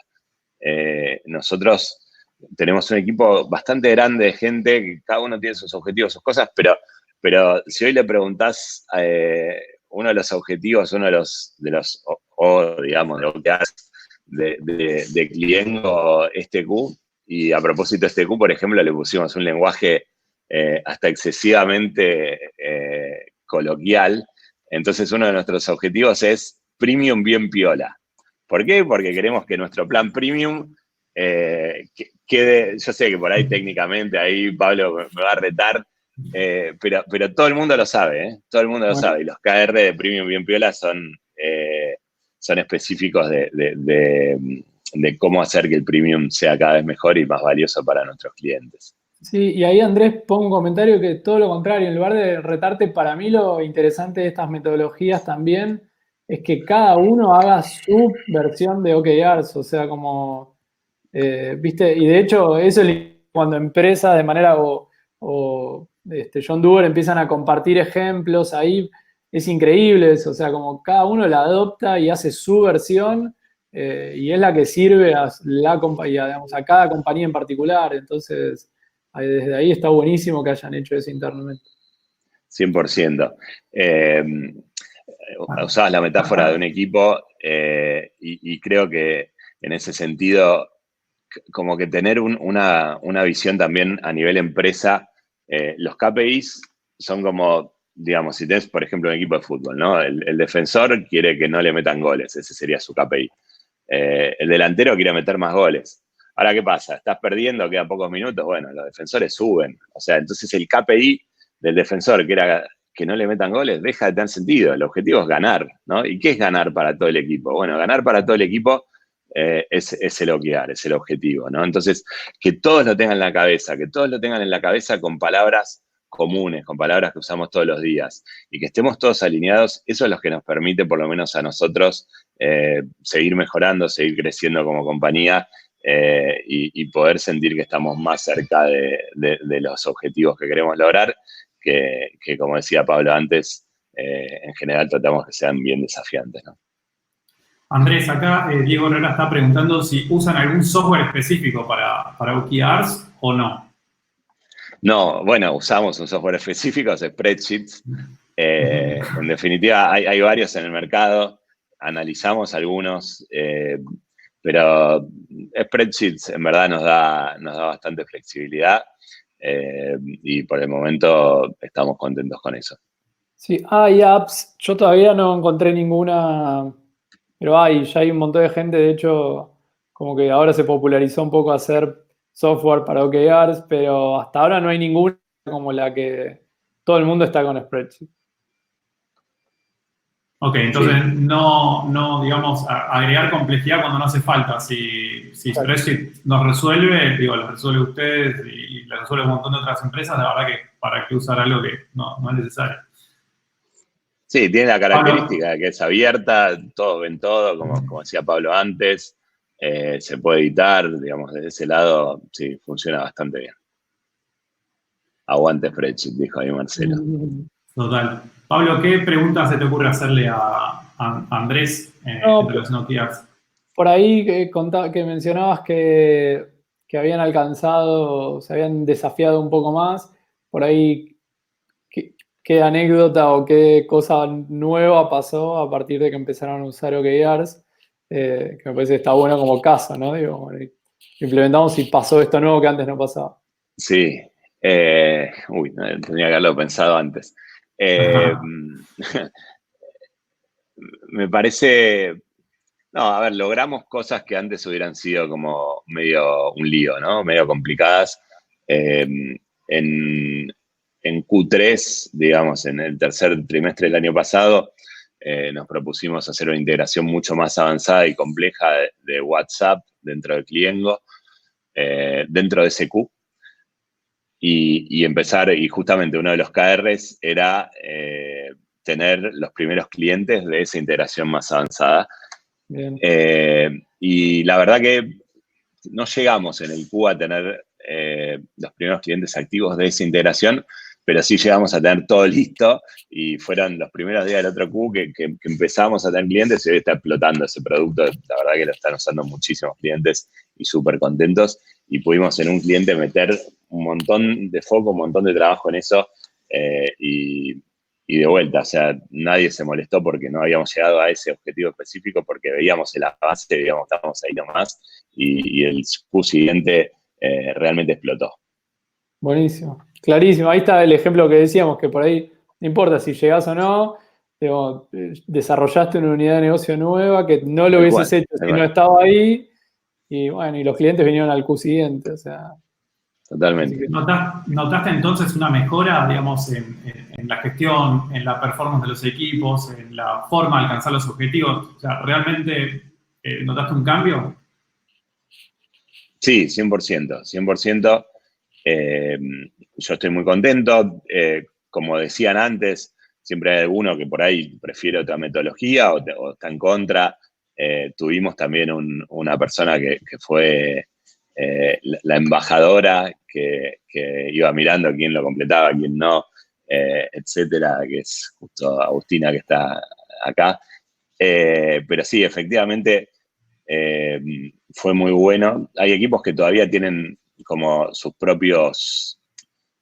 Nosotros tenemos un equipo bastante grande de gente, que cada uno tiene sus objetivos, sus cosas, pero si hoy le preguntás uno de los objetivos, uno de los digamos, de lo que hace de Cliengo, este Q, y a propósito de este Q, por ejemplo, le pusimos un lenguaje hasta excesivamente coloquial. Entonces, uno de nuestros objetivos es premium bien piola. ¿Por qué? Porque queremos que nuestro plan premium quede, yo sé que por ahí técnicamente, ahí Pablo me va a retar, pero todo el mundo lo sabe, ¿eh? Todo el mundo lo sabe. Y los KR de premium bien piola son específicos de cómo hacer que el premium sea cada vez mejor y más valioso para nuestros clientes. Sí, y ahí Andrés pongo un comentario que todo lo contrario, en lugar de retarte, para mí lo interesante de estas metodologías también es que cada uno haga su versión de OKRs, o sea, como, viste, y de hecho eso es cuando empresas de manera John Doerr empiezan a compartir ejemplos, ahí es increíble eso, o sea, como cada uno la adopta y hace su versión y es la que sirve a la compañía, digamos, a cada compañía en particular, entonces... Desde ahí está buenísimo que hayan hecho eso internamente. 100%. Usabas la metáfora de un equipo y creo que en ese sentido, como que tener una visión también a nivel empresa, los KPIs son como, digamos, si tenés, por ejemplo, un equipo de fútbol, ¿no? El defensor quiere que no le metan goles, ese sería su KPI. El delantero quiere meter más goles. Ahora, ¿qué pasa? Estás perdiendo, quedan pocos minutos, bueno, los defensores suben. O sea, entonces el KPI del defensor, que era que no le metan goles, deja de tener sentido. El objetivo es ganar, ¿no? ¿Y qué es ganar para todo el equipo? Bueno, ganar para todo el equipo es el OKR, es el objetivo, ¿no? Entonces, que todos lo tengan en la cabeza, que todos lo tengan en la cabeza con palabras comunes, con palabras que usamos todos los días, y que estemos todos alineados, eso es lo que nos permite, por lo menos a nosotros, seguir mejorando, seguir creciendo como compañía, y poder sentir que estamos más cerca de los objetivos que queremos lograr, que como decía Pablo antes, en general tratamos que sean bien desafiantes, ¿no? Andrés, acá Diego Herrera está preguntando si usan algún software específico para OKRs o no. No, bueno, usamos un software específico, Spreadsheets. En definitiva, hay varios en el mercado, analizamos algunos, pero Spreadsheets en verdad nos da bastante flexibilidad, y por el momento estamos contentos con eso. Sí, hay apps, yo todavía no encontré ninguna, pero ya hay un montón de gente, de hecho, como que ahora se popularizó un poco hacer software para OKRs, pero hasta ahora no hay ninguna como la que todo el mundo está con Spreadsheet. Ok, entonces no, digamos, agregar complejidad cuando no hace falta. Si Spreadsheet nos resuelve, digo, lo resuelve ustedes y lo resuelve un montón de otras empresas, la verdad que para qué usar algo que no es necesario. Sí, tiene la característica de que es abierta, todos ven todo, como decía Pablo antes, se puede editar, digamos, desde ese lado, sí, funciona bastante bien. Aguante Spreadsheet, dijo ahí Marcelo. Total. Pablo, ¿qué preguntas se te ocurre hacerle a Andrés en relación a OKRs? Por ahí que mencionabas que habían alcanzado, se habían desafiado un poco más, por ahí, ¿qué anécdota o qué cosa nueva pasó a partir de que empezaron a usar OKRs? Que me parece que está bueno como caso, ¿no? Digo, bueno, implementamos y pasó esto nuevo que antes no pasaba. Sí. Tenía que haberlo pensado antes. Me parece... No, a ver, logramos cosas que antes hubieran sido como medio un lío, ¿no? Medio complicadas. En Q3, digamos, en el tercer trimestre del año pasado, nos propusimos hacer una integración mucho más avanzada y compleja de WhatsApp dentro de Cliengo, dentro de SQ. Y empezar, y justamente uno de los KRs era tener los primeros clientes de esa integración más avanzada. Bien. Y la verdad que no llegamos en el Q a tener los primeros clientes activos de esa integración, pero sí llegamos a tener todo listo y fueron los primeros días del otro Q que empezamos a tener clientes y hoy está explotando ese producto. La verdad que lo están usando muchísimos clientes y súper contentos, y pudimos en un cliente meter un montón de foco, un montón de trabajo en eso, y de vuelta, o sea, nadie se molestó porque no habíamos llegado a ese objetivo específico, porque veíamos el avance, veíamos que estábamos ahí nomás, y el Q siguiente realmente explotó. Buenísimo, clarísimo. Ahí está el ejemplo que decíamos, que por ahí no importa si llegás o no, digo, desarrollaste una unidad de negocio nueva que no lo hubieses hecho si no estaba ahí, y bueno, y los clientes vinieron al Q siguiente, o sea... Totalmente. ¿Notaste entonces una mejora, digamos, en la gestión, en la performance de los equipos, en la forma de alcanzar los objetivos? O sea, ¿realmente notaste un cambio? Sí, 100%, 100%. Yo estoy muy contento. Como decían antes, siempre hay alguno que por ahí prefiere otra metodología o está en contra. Tuvimos también una persona que fue la embajadora que iba mirando quién lo completaba, quién no, etcétera, que es justo Agustina, que está acá. Pero sí, efectivamente, fue muy bueno. Hay equipos que todavía tienen como sus propios,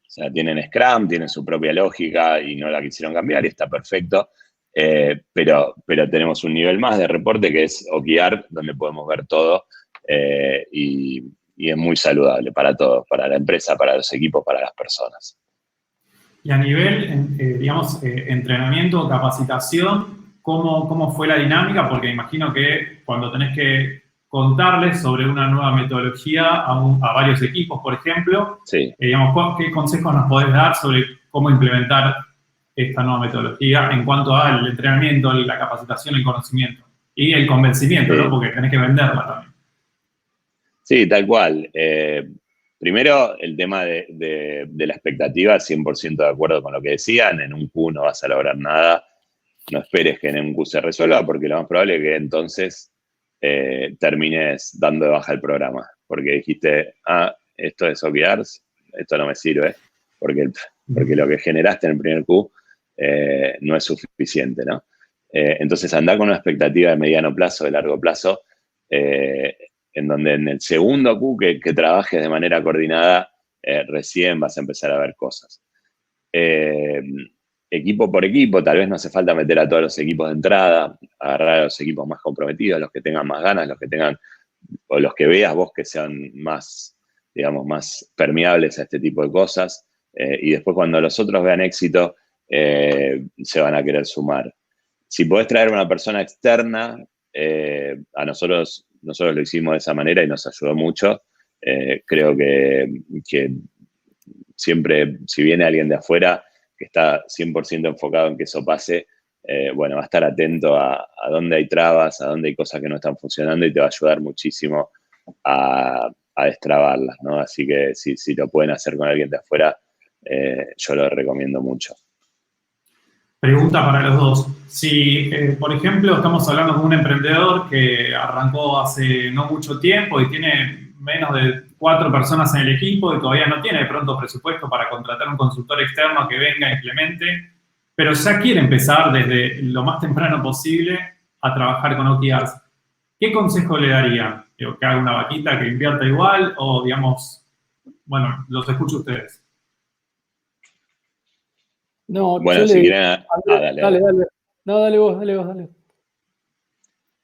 o sea, tienen Scrum, tienen su propia lógica y no la quisieron cambiar y está perfecto. Pero tenemos un nivel más de reporte que es OKR, donde podemos ver todo, y es muy saludable para todos, para la empresa, para los equipos, para las personas. Y a nivel, digamos, entrenamiento, capacitación, ¿cómo fue la dinámica? Porque me imagino que cuando tenés que contarles sobre una nueva metodología a varios equipos, por ejemplo, sí. Digamos, ¿qué consejos nos podés dar sobre cómo implementar esta nueva metodología en cuanto al entrenamiento, la capacitación, el conocimiento y el convencimiento, Sí. ¿no? Porque tenés que venderla también. Sí, tal cual. Primero, el tema de la expectativa, 100% de acuerdo con lo que decían. En un Q no vas a lograr nada. No esperes que en un Q se resuelva, porque lo más probable es que entonces termines dando de baja el programa. Porque dijiste, esto es OKRs, esto no me sirve, porque lo que generaste en el primer Q no es suficiente, ¿no? Entonces, andar con una expectativa de mediano plazo, de largo plazo, en donde en el segundo Q que trabajes de manera coordinada, recién vas a empezar a ver cosas. Equipo por equipo, tal vez no hace falta meter a todos los equipos de entrada, agarrar a los equipos más comprometidos, los que tengan más ganas, los que tengan, o los que veas vos que sean más, digamos, más permeables a este tipo de cosas, y después cuando los otros vean éxito, se van a querer sumar. Si podés traer una persona externa, a nosotros lo hicimos de esa manera y nos ayudó mucho. Creo que siempre, si viene alguien de afuera que está 100% enfocado en que eso pase, bueno, va a estar atento a dónde hay trabas, a dónde hay cosas que no están funcionando y te va a ayudar muchísimo a destrabarlas, ¿no? Así que si lo pueden hacer con alguien de afuera, yo lo recomiendo mucho. Pregunta para los dos. Si, por ejemplo, estamos hablando con un emprendedor que arrancó hace no mucho tiempo y tiene menos de 4 personas en el equipo y todavía no tiene de pronto presupuesto para contratar un consultor externo que venga e implemente, pero ya quiere empezar desde lo más temprano posible a trabajar con OKRs, ¿qué consejo le daría? ¿Que haga una vaquita, que invierta igual o, digamos, bueno, los escucho a ustedes? No, Bueno, si quieren... Dale. No, dale vos.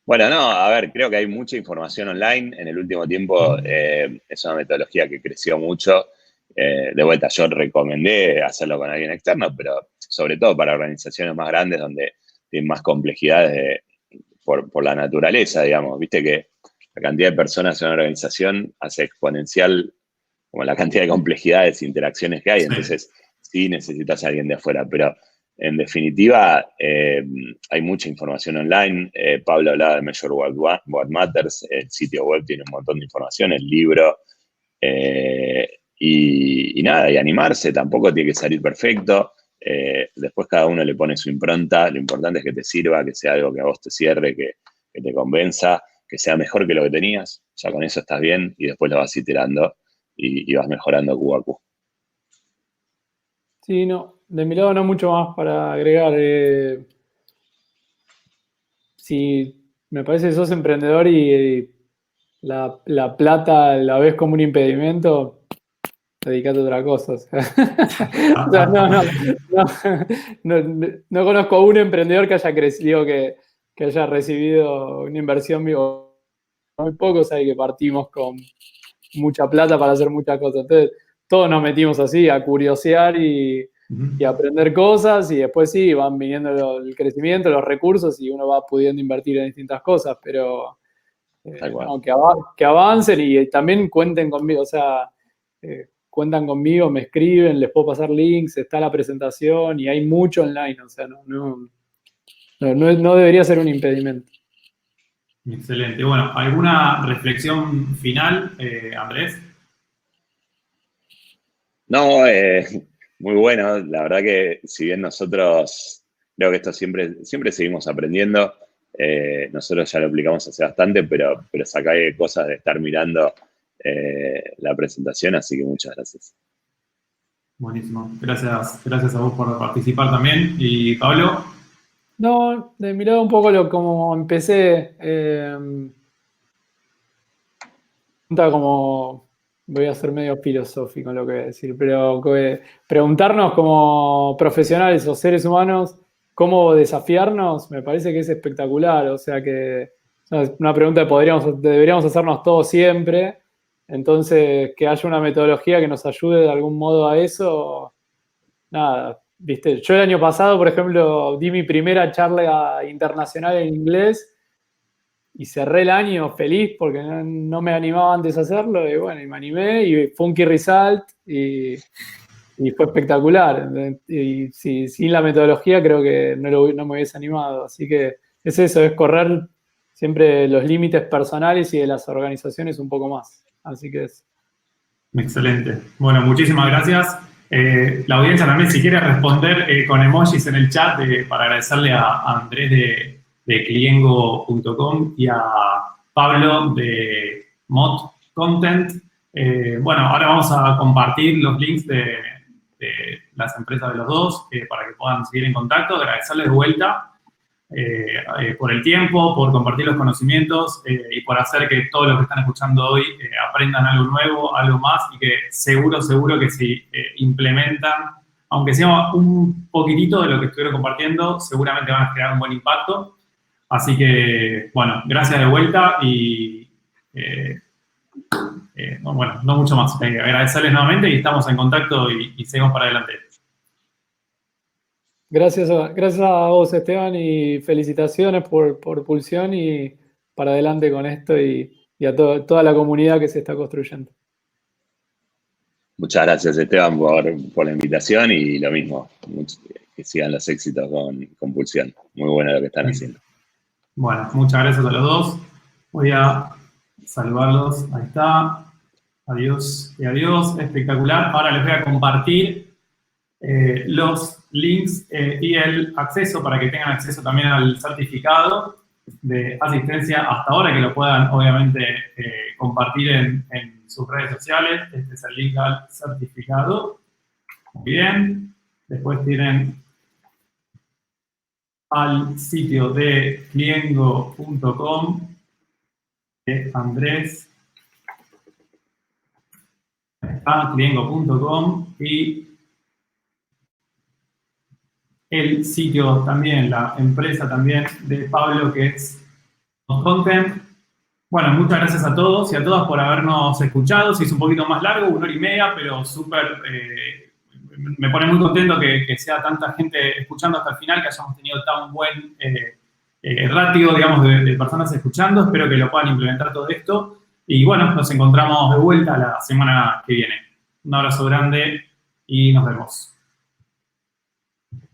Bueno, no, a ver, creo que hay mucha información online. En el último tiempo es una metodología que creció mucho. De vuelta, yo recomendé hacerlo con alguien externo, pero sobre todo para organizaciones más grandes donde tienen más complejidades por la naturaleza, digamos. Viste que la cantidad de personas en una organización hace exponencial como la cantidad de complejidades e interacciones que hay. Sí. Entonces, sí necesitas a alguien de afuera, pero en definitiva, hay mucha información online. Pablo hablaba de Measure What Matters, el sitio web tiene un montón de información, el libro, y nada, y animarse, tampoco tiene que salir perfecto. Después cada uno le pone su impronta, lo importante es que te sirva, que sea algo que a vos te cierre, que te convenza, que sea mejor que lo que tenías, ya con eso estás bien, y después lo vas iterando y vas mejorando Q a Q. Sí, no, de mi lado no mucho más para agregar. Si me parece que sos emprendedor y la plata la ves como un impedimento, dedicate a otra cosa. O sea, o sea, no conozco a un emprendedor que haya crecido, que haya recibido una inversión. Muy pocos hay que partimos con mucha plata para hacer muchas cosas. Entonces, todos nos metimos así a curiosear y aprender cosas, y después sí, van viniendo el crecimiento, los recursos, y uno va pudiendo invertir en distintas cosas, pero no, que avancen y también cuenten conmigo, o sea, cuentan conmigo, me escriben, les puedo pasar links, está la presentación y hay mucho online, o sea, no debería ser un impedimento. Excelente. Bueno, ¿alguna reflexión final, Andrés? No, muy bueno. La verdad que si bien nosotros, creo que esto siempre seguimos aprendiendo, nosotros ya lo aplicamos hace bastante, pero sacé cosas de estar mirando la presentación, así que muchas gracias. Buenísimo. Gracias a vos por participar también. ¿Y Pablo? No, de mi lado un poco como empecé, como, voy a ser medio filosófico en lo que voy a decir, pero preguntarnos como profesionales o seres humanos cómo desafiarnos, me parece que es espectacular, o sea que es una pregunta que deberíamos hacernos todos siempre. Entonces, que haya una metodología que nos ayude de algún modo a eso, nada, viste. Yo el año pasado, por ejemplo, di mi primera charla internacional en inglés y cerré el año feliz porque no me animaba antes a hacerlo, y bueno, y me animé, y Funky Result, y y fue espectacular. Y sin la metodología creo que no me hubiese animado. Así que es eso, es correr siempre los límites personales y de las organizaciones un poco más. Así que es. Excelente. Bueno, muchísimas gracias. La audiencia también, si quiere responder con emojis en el chat para agradecerle a Andrés de cliengo.com y a Pablo de Mod Content. Bueno, ahora vamos a compartir los links de las empresas de los dos para que puedan seguir en contacto. Agradecerles de vuelta por el tiempo, por compartir los conocimientos y por hacer que todos los que están escuchando hoy aprendan algo nuevo, algo más, y que seguro que si implementan, aunque sea un poquitito de lo que estuvieron compartiendo, seguramente van a generar un buen impacto. Así que, bueno, gracias de vuelta y, bueno, no mucho más. Agradecerles nuevamente y estamos en contacto y seguimos para adelante. Gracias a vos, Esteban, y felicitaciones por Pulsión y para adelante con esto y a toda la comunidad que se está construyendo. Muchas gracias, Esteban, por la invitación y lo mismo, que sigan los éxitos con Pulsión. Muy bueno lo que están haciendo. Bueno, muchas gracias a los dos. Voy a salvarlos. Ahí está. Adiós y adiós. Espectacular. Ahora les voy a compartir los links y el acceso para que tengan acceso también al certificado de asistencia hasta ahora, que lo puedan obviamente compartir en sus redes sociales. Este es el link al certificado. Muy bien. Después tienen al sitio de cliengo.com de Andrés. Está cliengo.com y el sitio también, la empresa también de Pablo, que es Content. Bueno, muchas gracias a todos y a todas por habernos escuchado. Se hizo un poquito más largo, 1 hora y media, pero súper, me pone muy contento que sea tanta gente escuchando hasta el final, que hayamos tenido tan buen ratio, digamos, de personas escuchando. Espero que lo puedan implementar todo esto. Y bueno, nos encontramos de vuelta la semana que viene. Un abrazo grande y nos vemos.